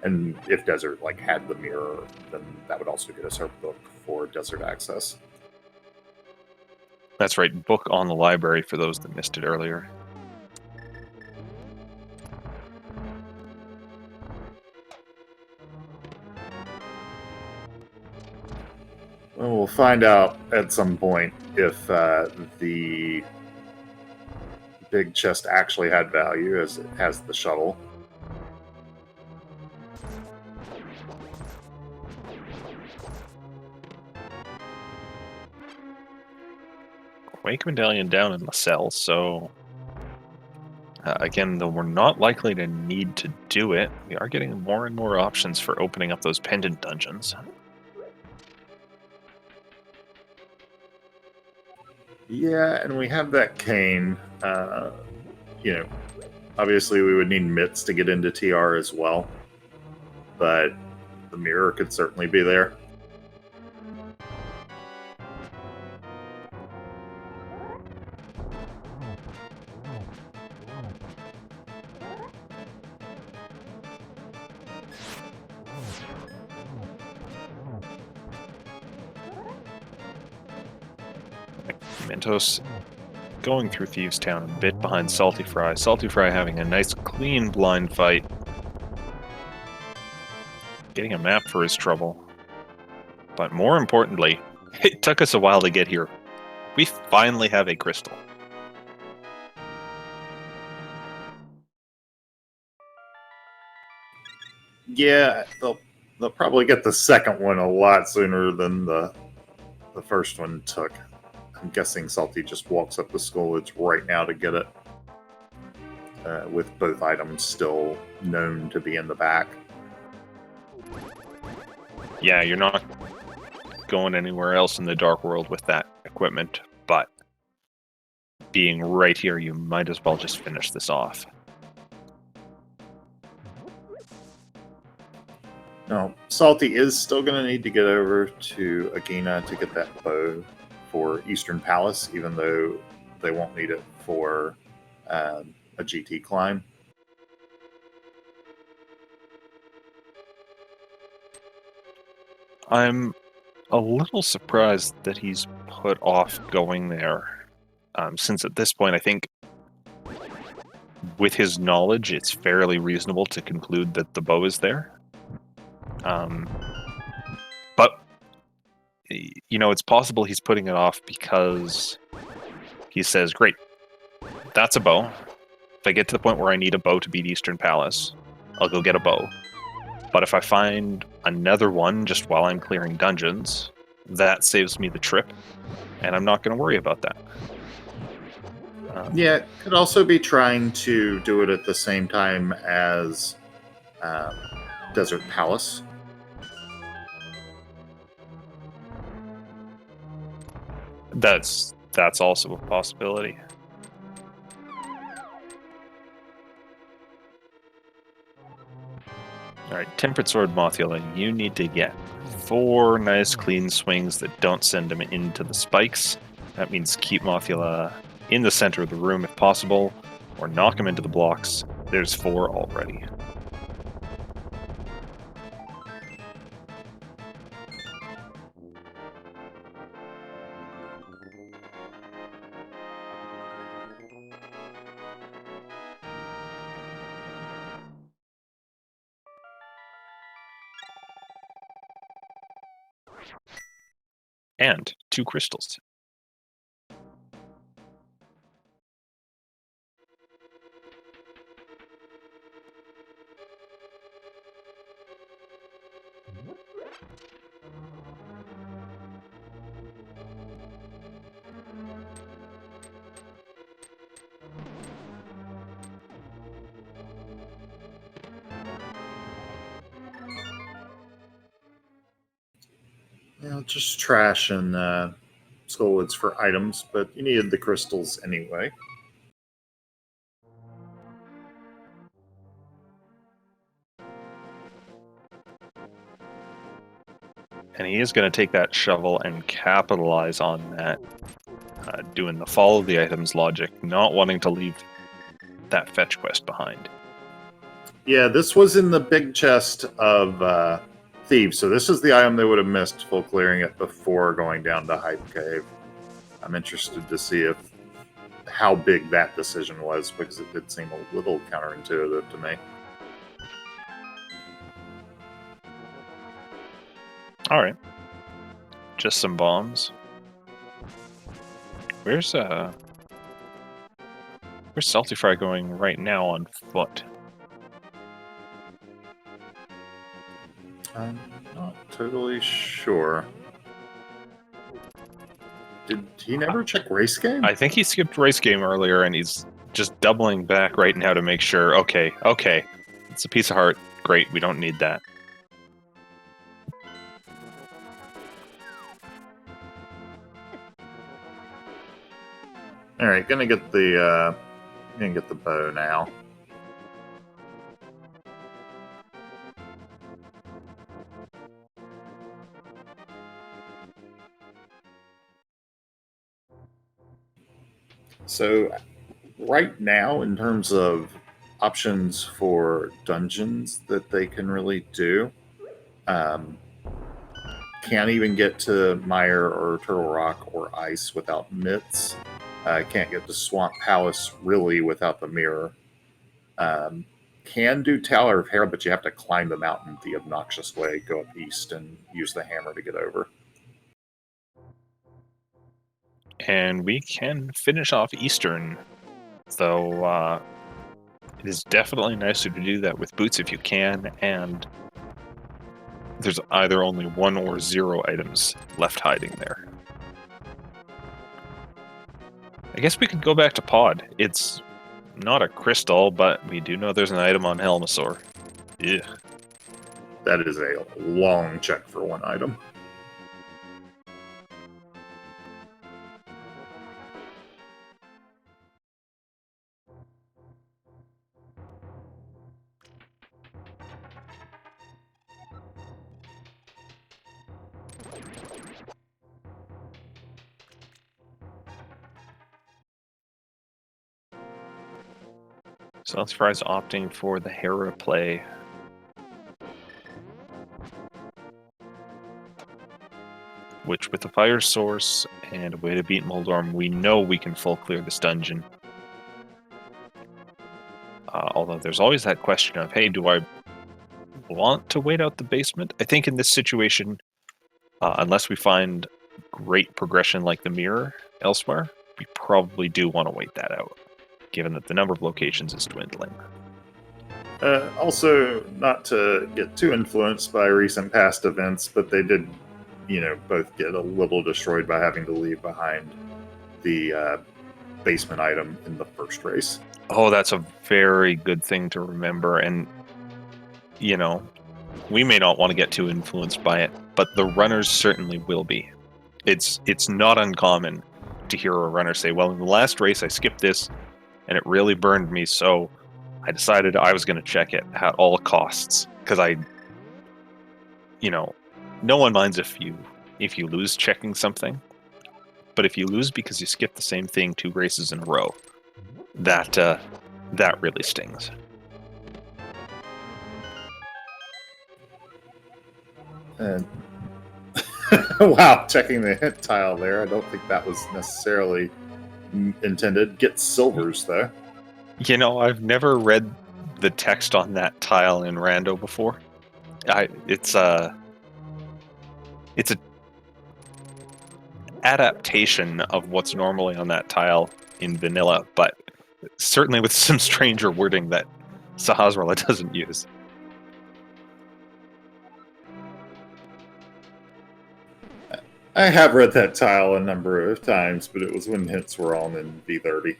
And if Desert had the mirror, then that would also get us our book for Desert access. That's right, book on the library for those that missed it earlier. Well, we'll find out at some point if the big chest actually had value, as it has the shuttle. Wake Medallion down in LaSalle, so again, though we're not likely to need to do it, we are getting more and more options for opening up those pendant dungeons. Yeah, and we have that cane. Obviously we would need mitts to get into TR as well, but the mirror could certainly be there. Mentos going through Thieves Town a bit behind SaltyPhry. SaltyPhry having a nice clean blind fight. Getting a map for his trouble. But more importantly, it took us a while to get here. We finally have a crystal. Yeah, they'll probably get the second one a lot sooner than the first one took. I'm guessing Salty just walks up the Skull Woods right now to get it, with both items still known to be in the back. Yeah, you're not going anywhere else in the Dark World with that equipment, but being right here, you might as well just finish this off. No, Salty is still going to need to get over to Agina to get that bow for Eastern Palace, even though they won't need it for a GT climb. I'm a little surprised that he's put off going there. since at this point I think with his knowledge it's fairly reasonable to conclude that the bow is there. But you know, it's possible he's putting it off because he says, great, that's a bow. If I get to the point where I need a bow to beat Eastern Palace, I'll go get a bow. But if I find another one just while I'm clearing dungeons, that saves me the trip, and I'm not going to worry about that. Yeah, could also be trying to do it at the same time as Desert Palace. That's also a possibility. Alright, Tempered Sword Mothula, you need to get 4 nice clean swings that don't send him into the spikes. That means keep Mothula in the center of the room if possible, or knock him into the blocks. There's 4 already. And 2 crystals. Yeah, just trash and Skullwoods for items, but you needed the crystals anyway. And he is going to take that shovel and capitalize on that, doing the follow the items logic, not wanting to leave that fetch quest behind. Yeah, this was in the big chest of Thieves, so this is the item they would have missed full clearing it before going down to Hype Cave. I'm interested to see how big that decision was, because it did seem a little counterintuitive to me. Alright. Just some bombs. Where's SaltyPhry going right now on foot? I'm not totally sure. Did he never check race game? I think he skipped race game earlier, and he's just doubling back right now to make sure, okay, it's a piece of heart. Great, we don't need that. Alright, gonna get the bow now. So, right now, in terms of options for dungeons that they can really do, can't even get to Mire or Turtle Rock or Ice without mitts. Can't get to Swamp Palace really without the mirror. Can do Tower of Hera, but you have to climb the mountain the obnoxious way, go up east, and use the hammer to get over. And we can finish off Eastern, though it is definitely nicer to do that with boots if you can, and there's either only 1 or 0 items left hiding there. I guess we could go back to Pod. It's not a crystal, but we do know there's an item on Helmasaur. Yeah. That is a long check for 1 item. SaltyPhry's opting for the Hera play. which with a fire source and a way to beat Moldorm, we know we can full clear this dungeon. Although there's always that question of, hey, do I want to wait out the basement? I think in this situation, unless we find great progression like the mirror elsewhere, we probably do want to wait that out, given that the number of locations is dwindling. Also, not to get too influenced by recent past events, but they did, both get a little destroyed by having to leave behind the basement item in the first race. Oh, that's a very good thing to remember. And, we may not want to get too influenced by it, but the runners certainly will be. It's not uncommon to hear a runner say, well, in the last race I skipped this, and it really burned me, so I decided I was going to check it at all costs. Because no one minds if you lose checking something, but if you lose because you skipped the same thing 2 races in a row, that really stings. And wow, checking the hint tile there. I don't think that was necessarily intended. Get silvers, though. I've never read the text on that tile in Rando before. It's a adaptation of what's normally on that tile in vanilla, but certainly with some stranger wording that Sahasrahla doesn't use. I have read that tile a number of times, but it was when hints were on in V30.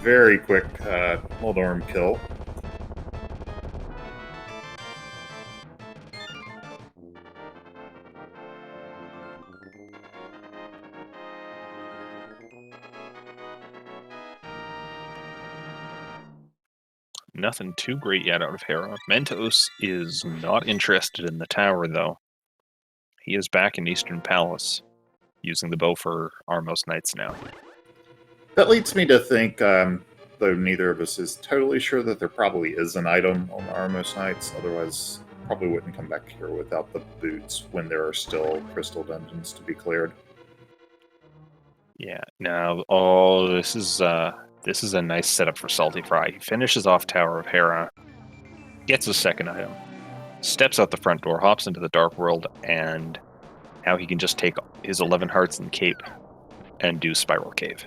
Very quick Moldorm kill. Nothing too great yet out of Hera. Mentos is not interested in the tower, though. He is back in Eastern Palace, using the bow for Armos Knights now. That leads me to think, though neither of us is totally sure, that there probably is an item on the Armos Knights. Otherwise, probably wouldn't come back here without the boots when there are still crystal dungeons to be cleared. Yeah. Now, this is a nice setup for SaltyPhry. He finishes off Tower of Hera, gets a second item, steps out the front door, hops into the Dark World, and now he can just take his 11 hearts and cape and do Spiral Cave.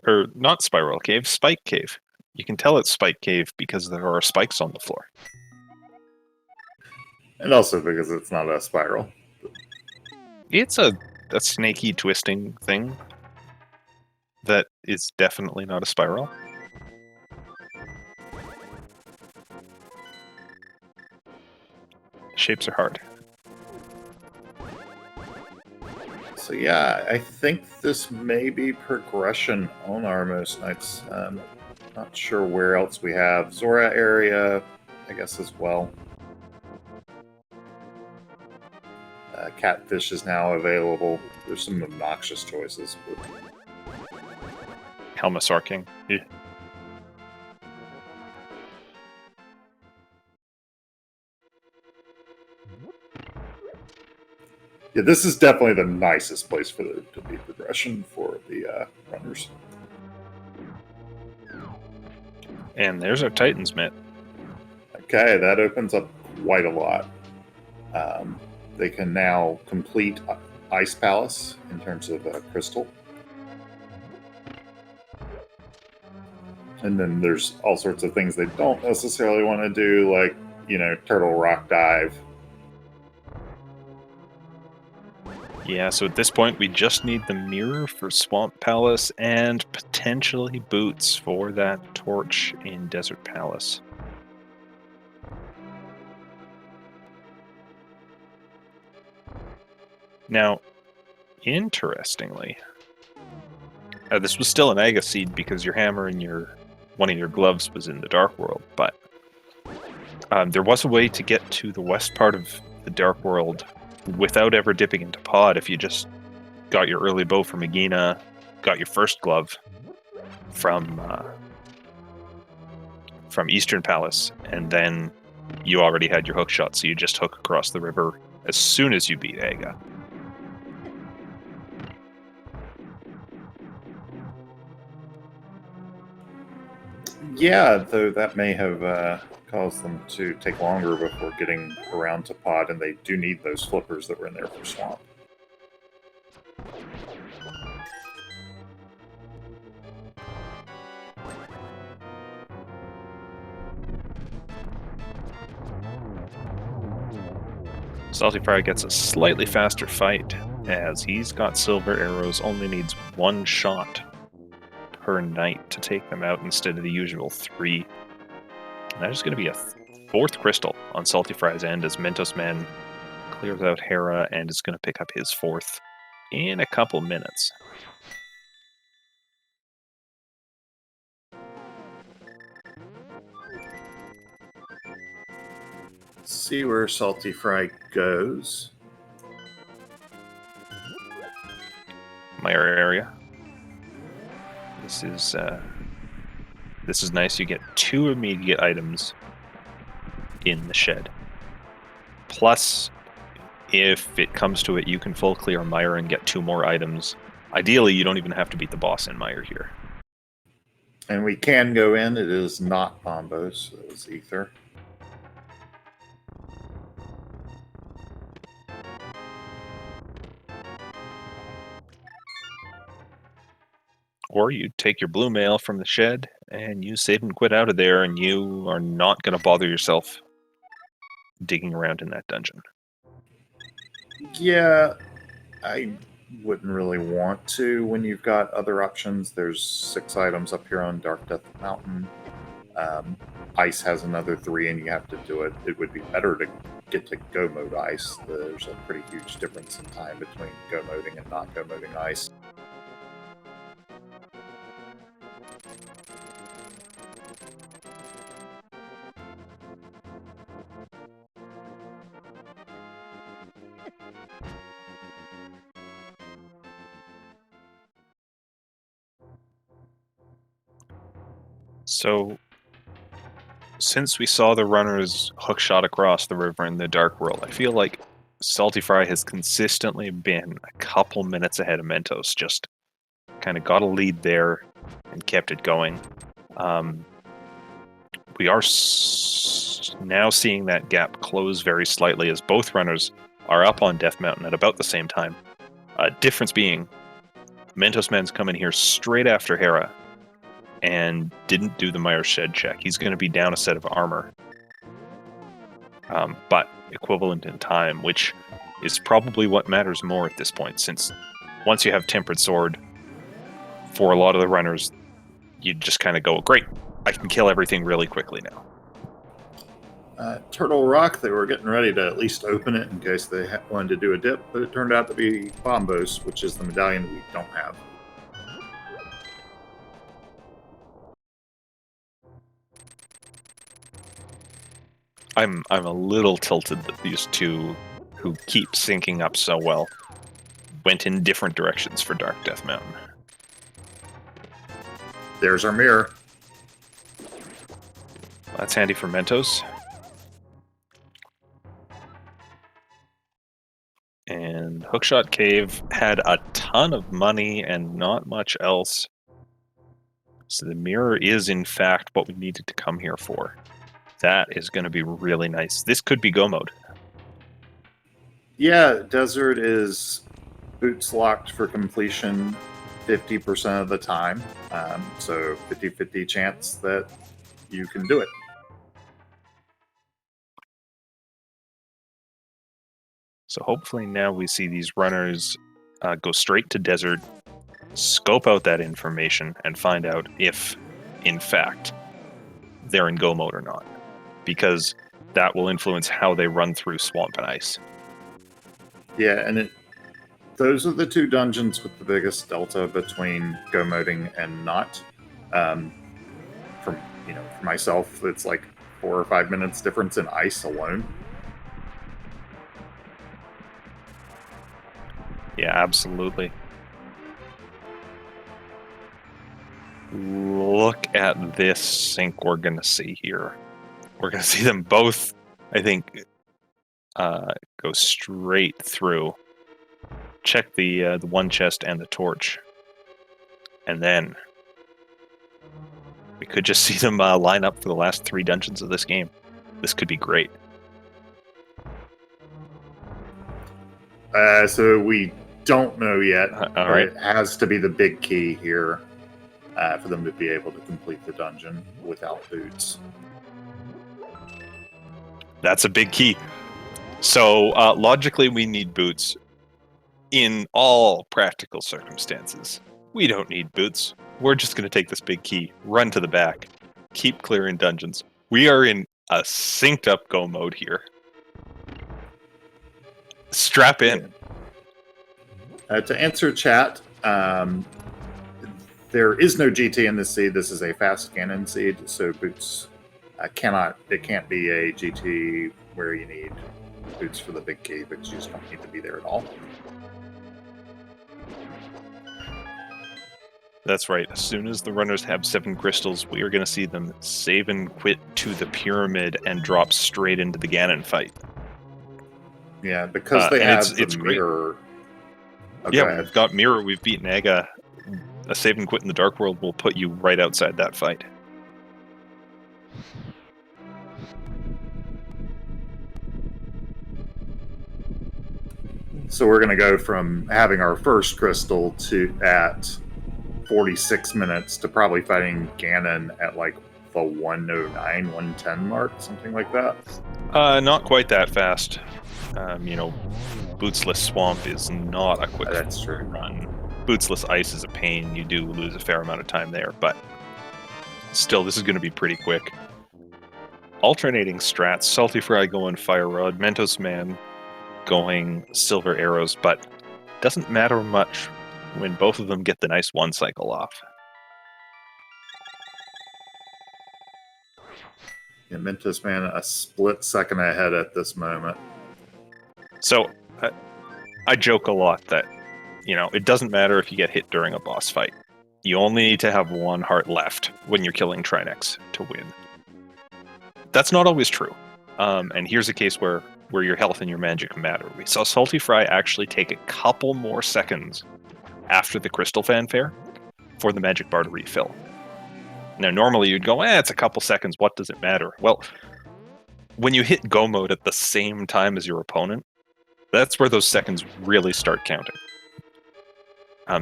Or not Spiral Cave, Spike Cave. You can tell it's Spike Cave because there are spikes on the floor. And also because it's not a spiral. It's a snaky, twisting thing that is definitely not a spiral. Shapes are hard. So yeah, I think this may be progression on Armos Knights. Not sure where else we have. Zora area, I guess, as well. Catfish is now available. There's some obnoxious choices. But... Helmasaur King. Yeah. Yeah, this is definitely the nicest place for there to be progression for the runners. And there's our Titan's Mitt. Okay, that opens up quite a lot. They can now complete Ice Palace in terms of crystal. And then there's all sorts of things they don't necessarily want to do, like, Turtle Rock Dive. Yeah, so at this point, we just need the mirror for Swamp Palace and potentially boots for that torch in Desert Palace. Now, interestingly, this was still an Aga seed because your hammer and one of your gloves was in the Dark World, but there was a way to get to the west part of the Dark World without ever dipping into Pod if you just got your early bow from Agina, got your first glove from Eastern Palace, and then you already had your hook shot, so you just hook across the river as soon as you beat Aga. Yeah, though that may have caused them to take longer before getting around to Pod, and they do need those flippers that were in there for Swamp. SaltyPhry gets a slightly faster fight, as he's got silver arrows, only needs one shot per night to take them out instead of the usual 3. And that is going to be a 4th crystal on SaltyPhry's end as Mentosman clears out Hera and is going to pick up his 4th in a couple minutes. Let's see where SaltyPhry goes. Mire area. This is nice. You get 2 immediate items in the shed. Plus, if it comes to it, you can full clear Mire and get 2 more items. Ideally, you don't even have to beat the boss in Mire here. And we can go in. It is not Bombos, so it's Ether. Or you take your blue mail from the shed and you save and quit out of there, and you are not going to bother yourself digging around in that dungeon. Yeah, I wouldn't really want to when you've got other options. There's 6 items up here on Dark Death Mountain. Ice has another 3, and you have to do it. It would be better to get to go mode ice. There's a pretty huge difference in time between go moding and not go moding ice. So, since we saw the runners hookshot across the river in the Dark World, I feel like SaltyPhry has consistently been a couple minutes ahead of Mentos. Just kind of got a lead there and kept it going. We are now seeing that gap close very slightly as both runners are up on Death Mountain at about the same time. Difference being, Mentosman's coming here straight after Hera and didn't do the Mire Shed check. He's going to be down a set of armor, but equivalent in time, which is probably what matters more at this point, since once you have Tempered Sword, for a lot of the runners, you just kind of go, great, I can kill everything really quickly now. Turtle Rock, they were getting ready to at least open it in case they wanted to do a dip, but it turned out to be Bombos, which is the medallion we don't have. I'm a little tilted that these two, who keep syncing up so well, went in different directions for Dark Death Mountain. There's our mirror. That's handy for Mentos. And Hookshot Cave had a ton of money and not much else. So the mirror is, in fact, what we needed to come here for. That is going to be really nice. This could be go mode. Yeah, Desert is boots locked for completion 50% of the time. So 50-50 chance that you can do it. So hopefully now we see these runners go straight to desert, scope out that information, and find out if, in fact, they're in go mode or not. Because that will influence how they run through swamp and ice. Yeah, and those are the two dungeons with the biggest delta between go moding and not. For myself, it's like 4 or 5 minutes difference in ice alone. Yeah, absolutely. Look at this sync we're going to see here. We're going to see them both, I think, go straight through. Check the one chest and the torch. And then we could just see them line up for the last 3 dungeons of this game. This could be great. So we don't know yet. All right. It has to be the big key here for them to be able to complete the dungeon without boots. That's a big key. So logically, we need boots. In all practical circumstances, we don't need boots. We're just going to take this big key, run to the back, keep clearing dungeons. We are in a synced up go mode here. Strap in. To answer chat, there is no GT in this seed. This is a fast cannon seed, so boots it can't be a GT where you need boots for the big key, because you just don't need to be there at all. That's right. As soon as the runners have 7 crystals, we are going to see them save and quit to the pyramid and drop straight into the Ganon fight. Yeah, because they have it's mirror. Oh, yeah, we've got mirror. We've beaten Aga. A save and quit in the Dark World will put you right outside that fight. So we're going to go from having our first crystal at 46 minutes to probably fighting Ganon at like the 109, 110 mark, something like that. Not quite that fast. Bootsless Swamp is not a quick run. Bootsless Ice is a pain. You do lose a fair amount of time there, but still, this is going to be pretty quick. Alternating strats, SaltyPhry going Fire Rod, Mentosman going Silver Arrows, but doesn't matter much when both of them get the nice one cycle off. Yeah, Mentosman a split second ahead at this moment. So, I joke a lot that, it doesn't matter if you get hit during a boss fight. You only need to have 1 heart left when you're killing Trinex to win. That's not always true. And here's a case where your health and your magic matter. We saw SaltyPhry actually take a couple more seconds after the crystal fanfare for the magic bar to refill. Now, normally you'd go, it's a couple seconds, what does it matter? Well, when you hit go mode at the same time as your opponent, that's where those seconds really start counting.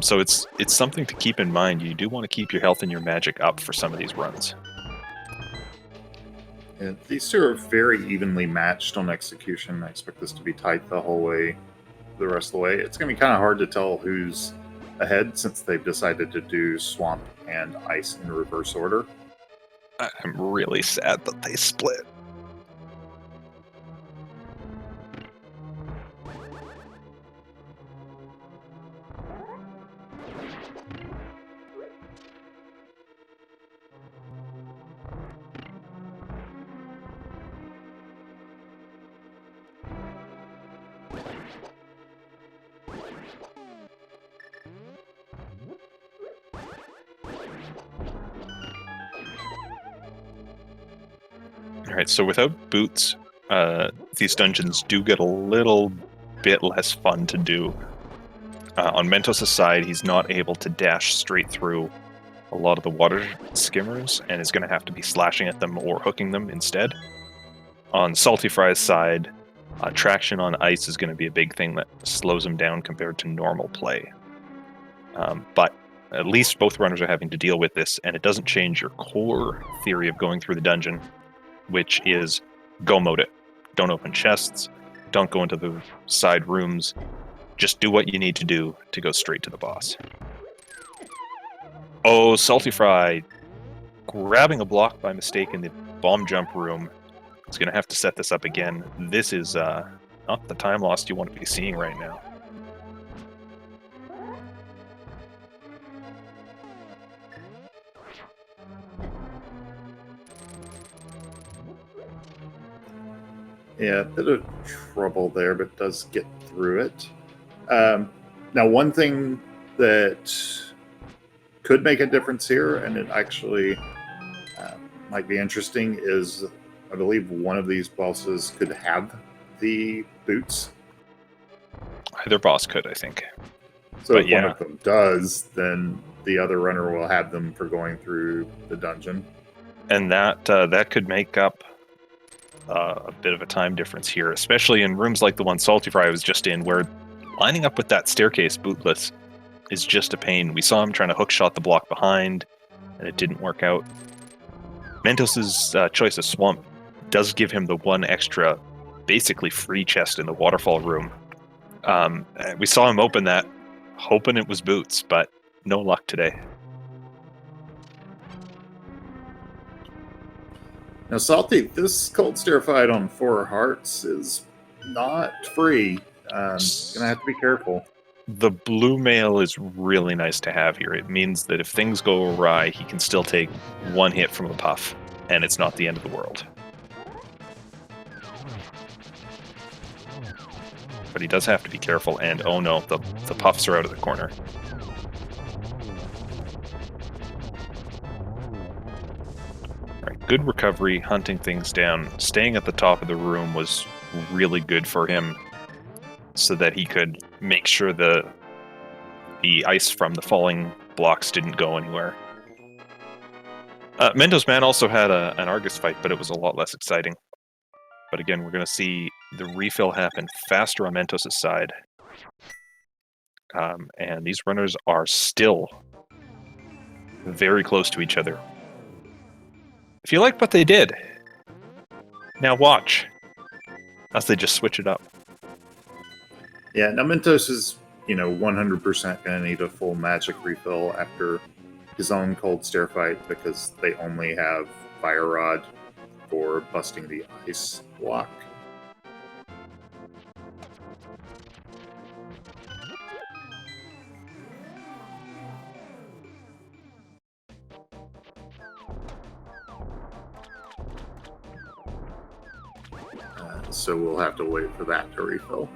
So it's something to keep in mind. You do want to keep your health and your magic up for some of these runs. Yeah, these two are very evenly matched on execution. I expect this to be tight the whole way, the rest of the way. It's going to be kind of hard to tell who's ahead since they've decided to do Swamp and Ice in reverse order. I'm really sad that they split. Alright, so without boots, these dungeons do get a little bit less fun to do. On Mentos' side, he's not able to dash straight through a lot of the water skimmers, and is going to have to be slashing at them or hooking them instead. On SaltyPhry's side, traction on ice is going to be a big thing that slows him down compared to normal play. But at least both runners are having to deal with this, and it doesn't change your core theory of going through the dungeon, which is go mode it. Don't open chests. Don't go into the side rooms. Just do what you need to do to go straight to the boss. Oh, SaltyPhry grabbing a block by mistake in the bomb jump room. He's going to have to set this up again. This is not the time loss you want to be seeing right now. Yeah, a bit of trouble there, but does get through it. Now, one thing that could make a difference here, and it actually might be interesting, is I believe one of these bosses could have the boots. Either boss could, I think. So But if yeah. one of them does, then the other runner will have them for going through the dungeon. And that could make up a bit of a time difference here, especially in rooms like the one SaltyPhry was just in, where lining up with that staircase bootless is just a pain. We saw him trying to hookshot the block behind, and it didn't work out. Mentos's choice of Swamp does give him the one extra, basically free chest in the waterfall room. We saw him open that, hoping it was boots, but no luck today. Now, Salty, this cold stare fight on 4 hearts is not free. Gonna have to be careful. The blue mail is really nice to have here. It means that if things go awry, he can still take one hit from a puff, and it's not the end of the world. But he does have to be careful, and oh no, the puffs are out of the corner. Right, good recovery, hunting things down. Staying at the top of the room was really good for him, so that he could make sure the ice from the falling blocks didn't go anywhere. Mentosman also had an Argus fight, but it was a lot less exciting. But again, we're going to see the refill happen faster on Mentos' side. And these runners are still very close to each other. If you like what they did, now watch as they just switch it up. Yeah, now Mentos is, 100% going to need a full magic refill after his own cold stare fight, because they only have Fire Rod for busting the ice block. So we'll have to wait for that to refill.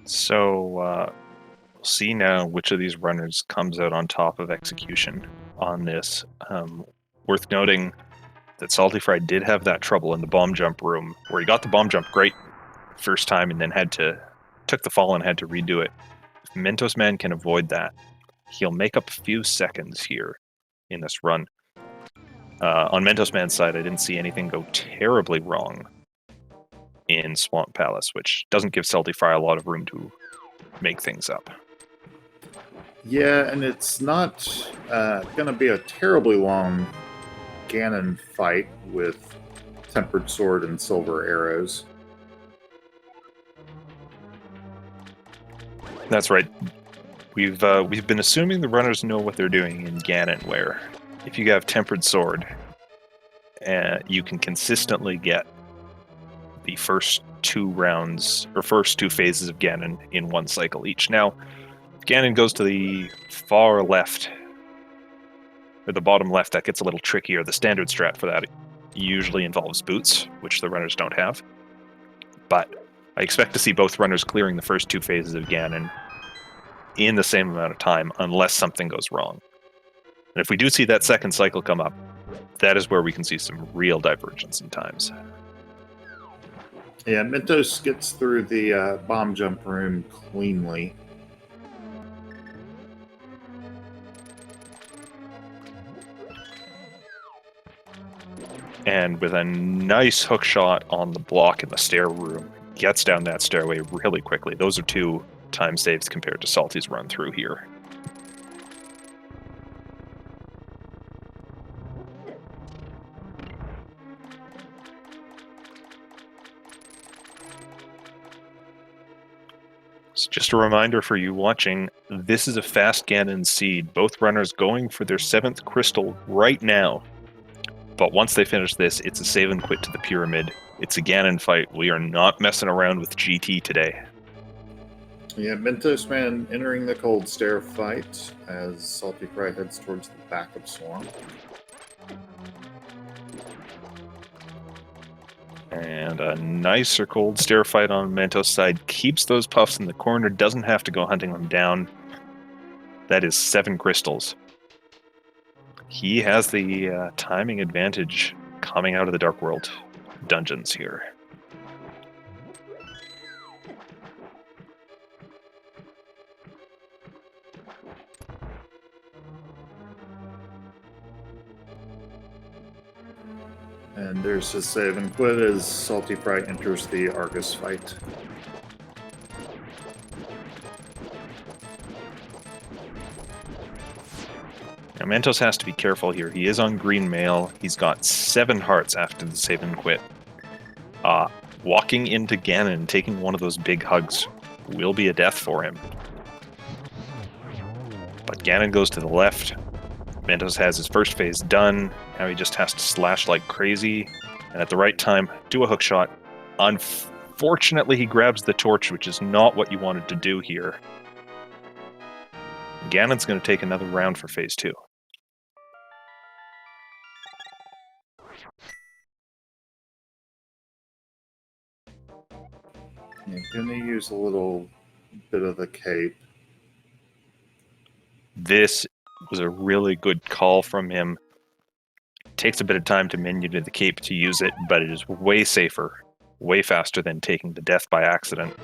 So we'll see now which of these runners comes out on top of execution on this. Worth noting that SaltyPhry did have that trouble in the bomb jump room, where he got the bomb jump great first time and then took the fall and had to redo it. If Mentosman can avoid that, he'll make up a few seconds here in this run. On Mentosman's side, I didn't see anything go terribly wrong in Swamp Palace, which doesn't give SaltyPhry a lot of room to make things up. Yeah, and it's not going to be a terribly long Ganon fight with Tempered Sword and Silver Arrows. That's right. We've been assuming the runners know what they're doing in Ganon, where if you have Tempered Sword, you can consistently get the first 2 rounds, or first 2 phases of Ganon in one cycle each. Now, if Ganon goes to the far left, or the bottom left, that gets a little trickier. The standard strat for that usually involves boots, which the runners don't have. But I expect to see both runners clearing the first 2 phases of Ganon in the same amount of time, unless something goes wrong. And if we do see that second cycle come up, that is where we can see some real divergence in times. Yeah, Mentos gets through the bomb jump room cleanly. And with a nice hook shot on the block in the stair room, gets down that stairway really quickly. Those are two time saves compared to Salty's run through here. So just a reminder for you watching, this is a fast Ganon seed. Both runners going for their 7th crystal right now. But once they finish this, it's a save and quit to the pyramid. It's a Ganon fight. We are not messing around with GT today. Yeah, Mentosman entering the cold stare fight as SaltyPhry heads towards the back of Swamp. And a nicer cold stare fight on Mentos' side. Keeps those puffs in the corner, doesn't have to go hunting them down. That is 7 crystals. He has the timing advantage coming out of the Dark World dungeons here. And there's his save and quit as SaltyPhry enters the Argus fight. Now Mentos has to be careful here. He is on green mail. He's got 7 hearts after the save and quit. Walking into Ganon and taking one of those big hugs will be a death for him. But Ganon goes to the left. Mentos has his first phase done. Now he just has to slash like crazy. And at the right time, do a hook shot. Unfortunately, he grabs the torch, which is not what you wanted to do here. Ganon's going to take another round for phase 2. Yeah, gonna use a little bit of the cape. This was a really good call from him. Takes a bit of time to menu to the cape to use it, but it is way safer, way faster than taking the death by accident.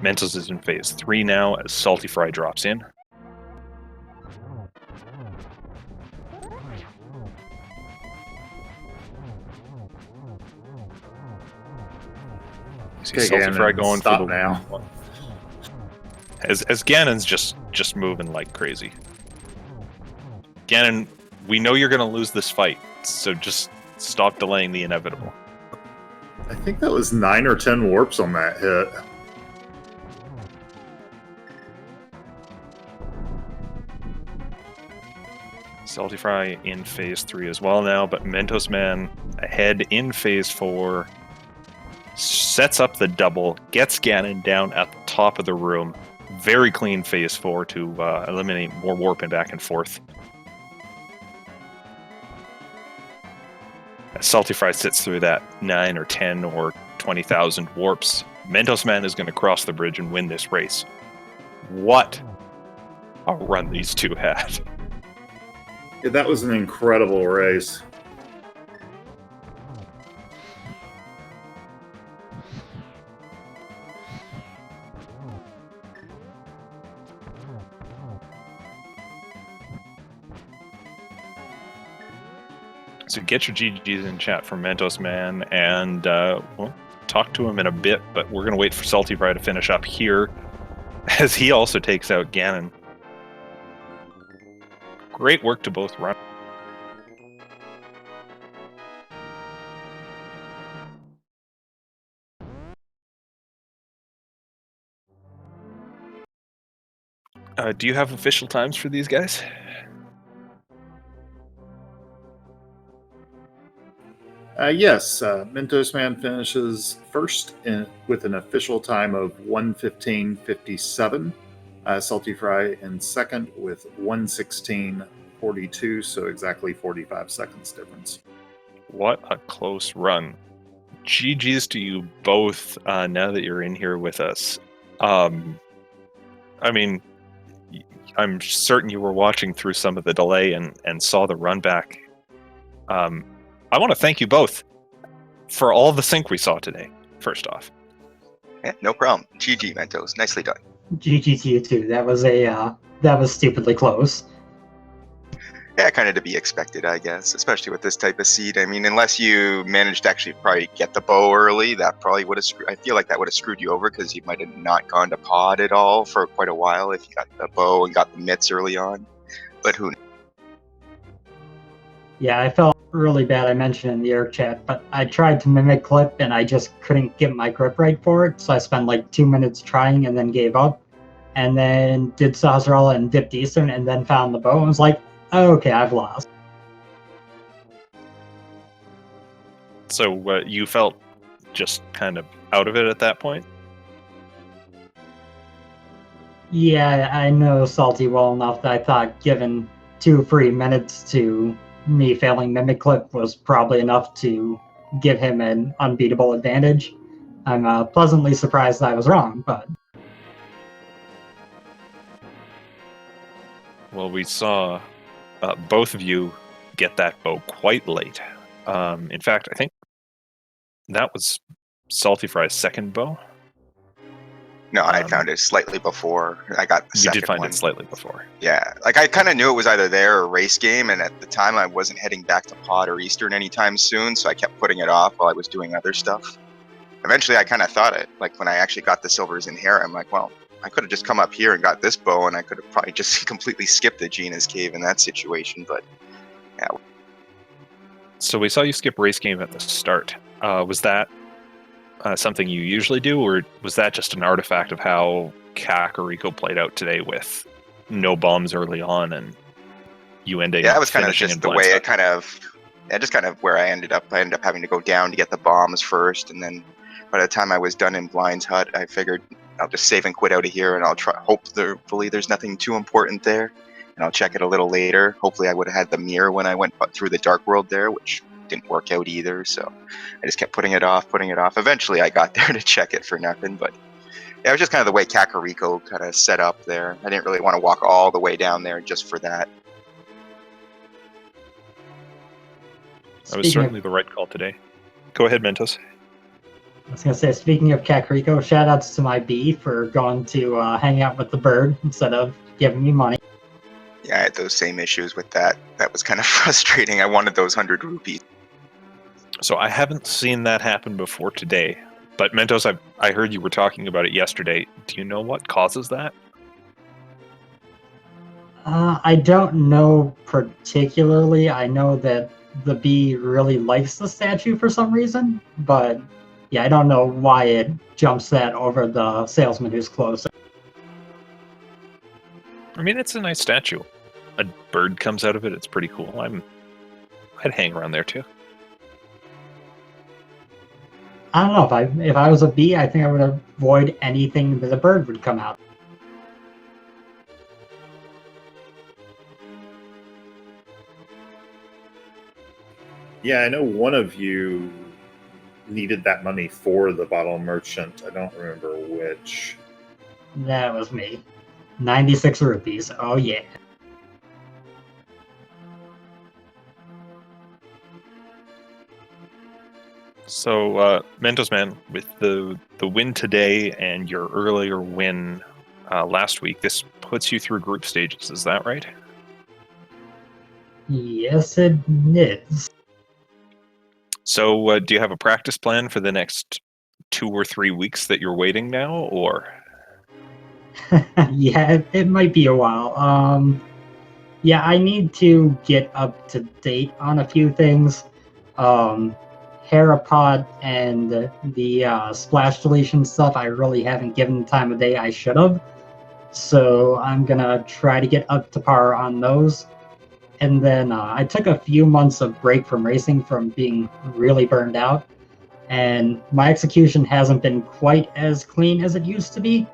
Mentos is in phase 3 now as SaltyPhry drops in. See SaltyPhry going for the now. As Ganon's just moving like crazy. Ganon, we know you're going to lose this fight, so just stop delaying the inevitable. I think that was 9 or 10 warps on that hit. SaltyPhry in phase 3 as well now, but Mentosman ahead in phase 4. Sets up the double, gets Ganon down at the top of the room. Very clean phase 4 to eliminate more warping back and forth. As SaltyPhry sits through that 9 or 10 or 20,000 warps, Mentosman is going to cross the bridge and win this race. What a run these two had. Yeah, that was an incredible race. So get your GGs in chat for Mentosman, and we'll talk to him in a bit, but we're going to wait for SaltyPhry to finish up here, as he also takes out Ganon. Great work to both runners. Do you have official times for these guys? Yes, Mentosman finishes first with an official time of 1:15:57. SaltyPhry in second with 1:16:42, so exactly 45 seconds difference. What a close run. GG's to you both now that you're in here with us. I mean, I'm certain you were watching through some of the delay and saw the run back. I want to thank you both for all the sync we saw today, first off. Yeah, no problem. GG, Mentos. Nicely done. GG to you too. That was stupidly close. Yeah, kind of to be expected, I guess, especially with this type of seed. I mean, unless you managed to actually probably get the bow early, that probably would have. I feel like that would have screwed you over because you might have not gone to pod at all for quite a while if you got the bow and got the mitts early on. But who knows? Yeah, I felt really bad. I mentioned in the air chat, but I tried to mimic clip and I just couldn't get my grip right for it. So I spent like 2 minutes trying and then gave up. And then did Sazerella and dipped Eastern and then found the bow and was like, oh, okay, I've lost. So you felt just kind of out of it at that point? Yeah, I know Salty well enough that I thought given 2 free minutes to me failing Mimic Clip was probably enough to give him an unbeatable advantage. I'm pleasantly surprised I was wrong, but... Well, we saw both of you get that bow quite late. In fact, I think that was SaltyPhry's second bow. No, I found it slightly before. I got the second one. You did find it slightly before. Yeah, like I kind of knew it was either there or race game, and at the time I wasn't heading back to pod or Eastern anytime soon, so I kept putting it off while I was doing other stuff. Eventually, I kind of thought it. Like when I actually got the silvers in here, I'm like, well, I could have just come up here and got this bow, and I could have probably just completely skipped the Gina's Cave in that situation. But yeah. So we saw you skip race game at the start. Was that something you usually do, or was that just an artifact of how Kakariko played out today with no bombs early on and you ending? Yeah, that was kind of just the way it kind of, just kind of where I ended up. I ended up having to go down to get the bombs first, and then by the time I was done in Blind's hut, I figured I'll just save and quit out of here, and I'll try. Hopefully, there's nothing too important there, and I'll check it a little later. Hopefully, I would have had the mirror when I went through the dark world there, which didn't work out either, so I just kept putting it off. Eventually I got there to check it for nothing, but yeah, it was just kind of the way Kakariko kind of set up there. I didn't really want to walk all the way down there just for that. That was certainly the right call today. Go ahead, Mentos. I was going to say, speaking of Kakariko, shoutouts to my bee for going to hang out with the bird instead of giving me money. Yeah, I had those same issues with that. That was kind of frustrating. I wanted those 100 rupees. So I haven't seen that happen before today, but Mentos, I heard you were talking about it yesterday. Do you know what causes that? I don't know particularly. I know that the bee really likes the statue for some reason, but yeah, I don't know why it jumps that over the salesman who's closer. I mean, it's a nice statue. A bird comes out of it. It's pretty cool. I'd hang around there too. I don't know, if I was a bee, I think I would avoid anything that a bird would come out. Yeah, I know one of you needed that money for the bottle merchant. I don't remember which. That was me. 96 rupees. Oh yeah. So, Mentosman, with the win today and your earlier win last week, this puts you through group stages. Is that right? Yes, it is. So, do you have a practice plan for the next 2 or 3 weeks that you're waiting now, or? Yeah, it might be a while. Yeah, I need to get up to date on a few things. Herapod and the splash deletion stuff, I really haven't given the time of day I should have. So I'm gonna try to get up to par on those. And then I took a few months of break from racing from being really burned out. And my execution hasn't been quite as clean as it used to be.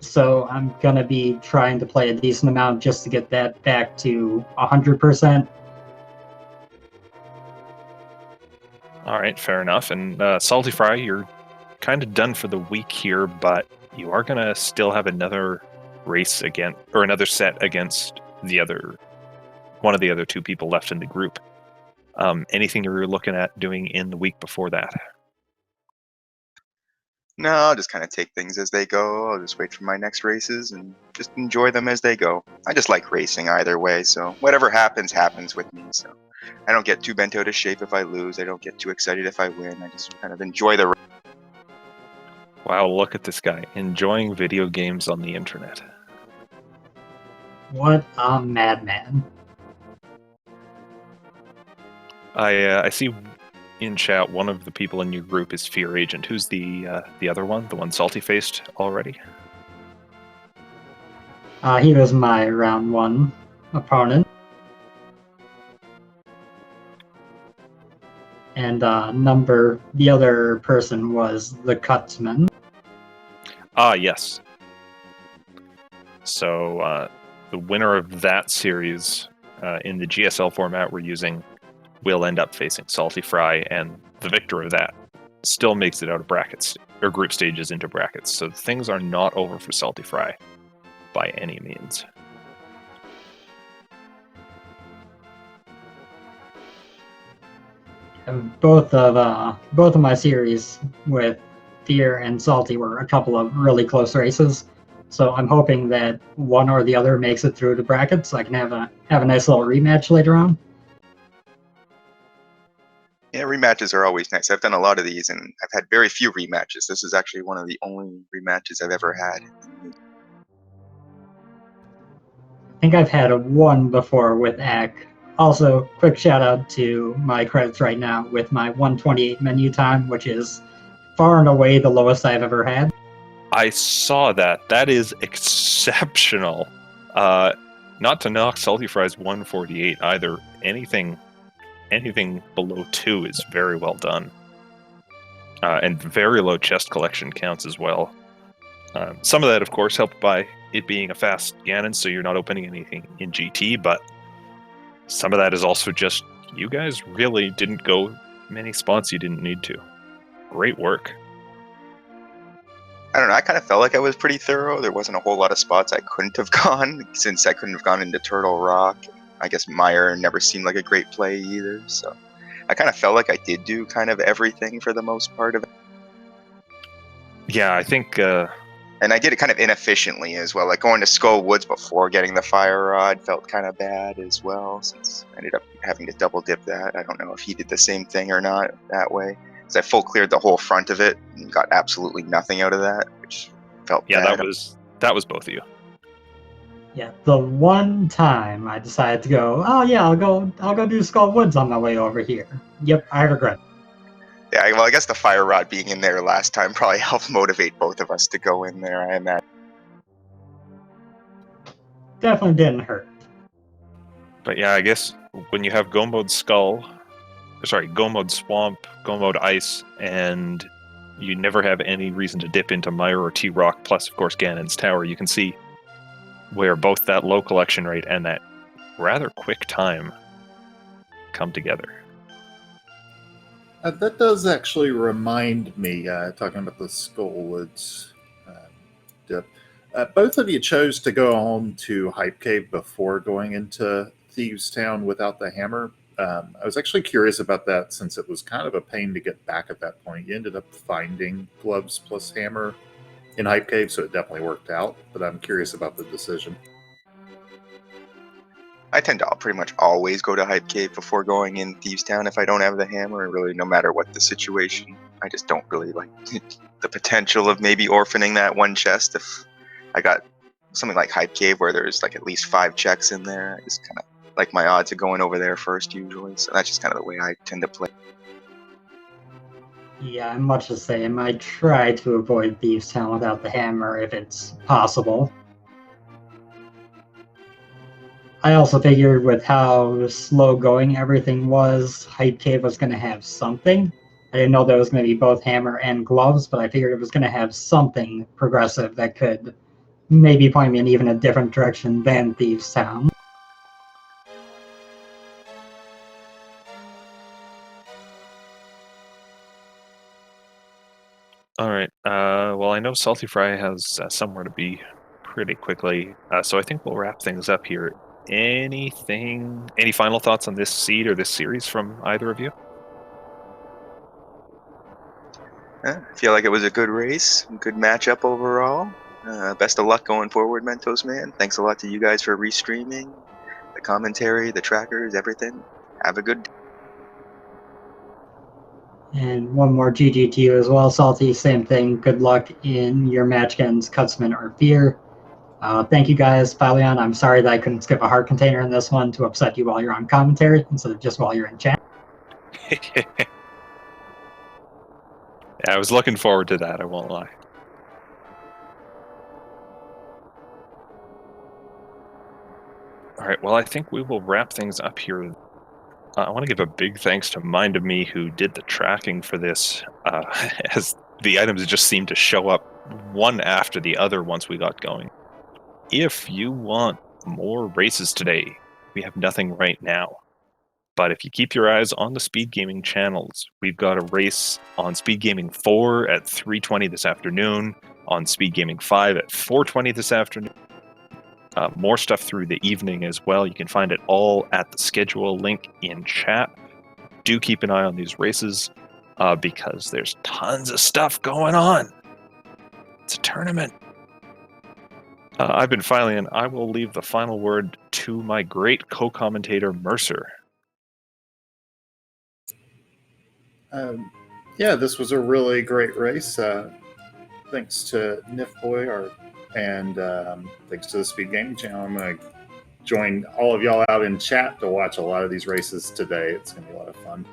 So I'm going to be trying to play a decent amount just to get that back to 100%. All right, fair enough. And SaltyPhry, you're kind of done for the week here, but you are going to still have another race again, or another set against one of the other 2 people left in the group. Anything you're looking at doing in the week before that? No, I'll just kind of take things as they go. I'll just wait for my next races and just enjoy them as they go. I just like racing either way, so whatever happens, happens with me. So I don't get too bent out of shape if I lose. I don't get too excited if I win. I just kind of enjoy the. Wow, look at this guy enjoying video games on the internet. What a madman. I see in chat one of the people in your group is Fear Agent. Who's the other one? The one salty faced already? He was my round 1 opponent. And the other person was the Cutsman. Ah, yes. So the winner of that series in the GSL format we're using will end up facing SaltyPhry, and the victor of that still makes it out of brackets, or group stages into brackets. So things are not over for SaltyPhry by any means. Both of my series with Fear and Salty were a couple of really close races. So I'm hoping that one or the other makes it through the brackets so I can have a nice little rematch later on. Yeah, rematches are always nice. I've done a lot of these, and I've had very few rematches. This is actually one of the only rematches I've ever had. I think I've had one before with Ack. Also, quick shout out to my credits right now with my 128 menu time, which is far and away the lowest I've ever had. I saw that. That is exceptional. Not to knock SaltyPhry's 148 either. Anything below 2 is very well done. And very low chest collection counts as well. Some of that, of course, helped by it being a fast Ganon, so you're not opening anything in GT, but some of that is also just you guys really didn't go many spots you didn't need to. Great work. I don't know, I kind of felt like I was pretty thorough. There wasn't a whole lot of spots I couldn't have gone, since I couldn't have gone into Turtle Rock. I guess Meyer never seemed like a great play either, so I kind of felt like I did do kind of everything for the most part of it. Yeah, I think... and I did it kind of inefficiently as well. Like going to Skull Woods before getting the Fire Rod felt kind of bad as well, since I ended up having to double dip that. I don't know if he did the same thing or not that way. Because I full cleared the whole front of it and got absolutely nothing out of that, which felt bad. that was both of you. Yeah, the one time I decided to go, oh yeah, I'll go do Skull Woods on my way over here. Yep, I regret it. Yeah, well, I guess the Fire Rod being in there last time probably helped motivate both of us to go in there, I imagine. Definitely didn't hurt. But yeah, I guess when you have Go Mode Skull, Go Mode Swamp, Go Mode Ice, and you never have any reason to dip into Mire or T-Rock, plus, of course, Ganon's Tower, you can see where both that low collection rate and that rather quick time come together. That does actually remind me, talking about the Skullwoods dip, both of you chose to go on to Hype Cave before going into Thieves Town without the hammer. I was actually curious about that, since it was kind of a pain to get back at that point. You ended up finding gloves plus hammer in Hype Cave, so it definitely worked out, but I'm curious about the decision. I tend to pretty much always go to Hype Cave before going in Thieves Town if I don't have the hammer, really, no matter what the situation. I just don't really like the potential of maybe orphaning that one chest if I got something like Hype Cave where there's like at least 5 checks in there. I just kind of like my odds of going over there first usually, so that's just kind of the way I tend to play. Yeah, I'm much the same. I try to avoid Thieves Town without the hammer if it's possible. I also figured with how slow going everything was, Hype Cave was going to have something. I didn't know there was going to be both hammer and gloves, but I figured it was going to have something progressive that could maybe point me in even a different direction than Thieves Town. All right. Well, I know SaltyPhry has somewhere to be pretty quickly, so I think we'll wrap things up here. Any final thoughts on this seed or this series from either of you? I feel like it was a good race, good matchup overall. Best of luck going forward, Mentos Man. Thanks a lot to you guys for restreaming, the commentary, the trackers, everything. Have a good day. And one more GG to you as well, Salty. Same thing. Good luck in your match against Cutsman or Fear. Thank you guys, Philion. I'm sorry that I couldn't skip a heart container in this one to upset you while you're on commentary instead of just while you're in chat. Yeah, I was looking forward to that, I won't lie. All right, well, I think we will wrap things up here. I want to give a big thanks to Mind of Me, who did the tracking for this, as the items just seemed to show up one after the other once we got going. If you want more races today, we have nothing right now. But if you keep your eyes on the Speed Gaming channels, we've got a race on Speed Gaming 4 at 3:20 this afternoon, on Speed Gaming 5 at 4:20 this afternoon. More stuff through the evening as well. You can find it all at the schedule link in chat. Do keep an eye on these races because there's tons of stuff going on. It's a tournament. I've been Philion. I will leave the final word to my great co-commentator, Mercer. Yeah, this was a really great race. Thanks to Nifboy, and thanks to the Speed Gaming channel. I'm going to join all of y'all out in chat to watch a lot of these races today. It's going to be a lot of fun.